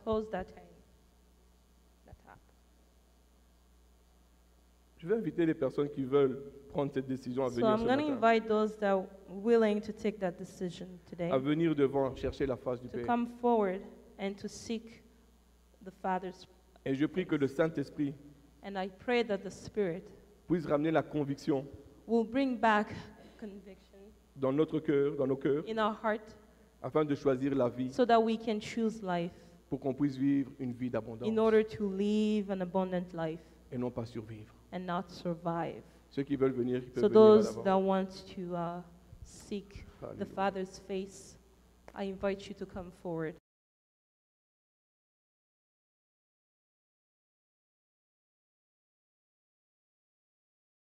Speaker 2: closed that tank. That tap.
Speaker 1: Je vais inviter les personnes qui veulent prendre cette décision à
Speaker 2: So
Speaker 1: venir
Speaker 2: I'm
Speaker 1: ce
Speaker 2: going to
Speaker 1: matin,
Speaker 2: invite those that are willing to take that decision today
Speaker 1: à venir devant chercher la face du
Speaker 2: to
Speaker 1: Père.
Speaker 2: come forward and to seek the Father's.
Speaker 1: Et je prie que le Saint-Esprit
Speaker 2: And I pray that the Spirit
Speaker 1: puisse ramener la conviction
Speaker 2: will bring back conviction
Speaker 1: dans notre cœur, dans nos cœurs,
Speaker 2: in our heart
Speaker 1: afin de choisir la vie
Speaker 2: so that we can choose life
Speaker 1: pour qu'on puisse vivre une vie d'abondance
Speaker 2: in order to live an abundant life
Speaker 1: et non pas survivre.
Speaker 2: and not survive.
Speaker 1: Ceux qui veulent venir, ils peuvent
Speaker 2: So
Speaker 1: venir à
Speaker 2: those
Speaker 1: l'avant.
Speaker 2: that want to seek the
Speaker 1: Hallelujah.
Speaker 2: Father's face, I invite you to come forward.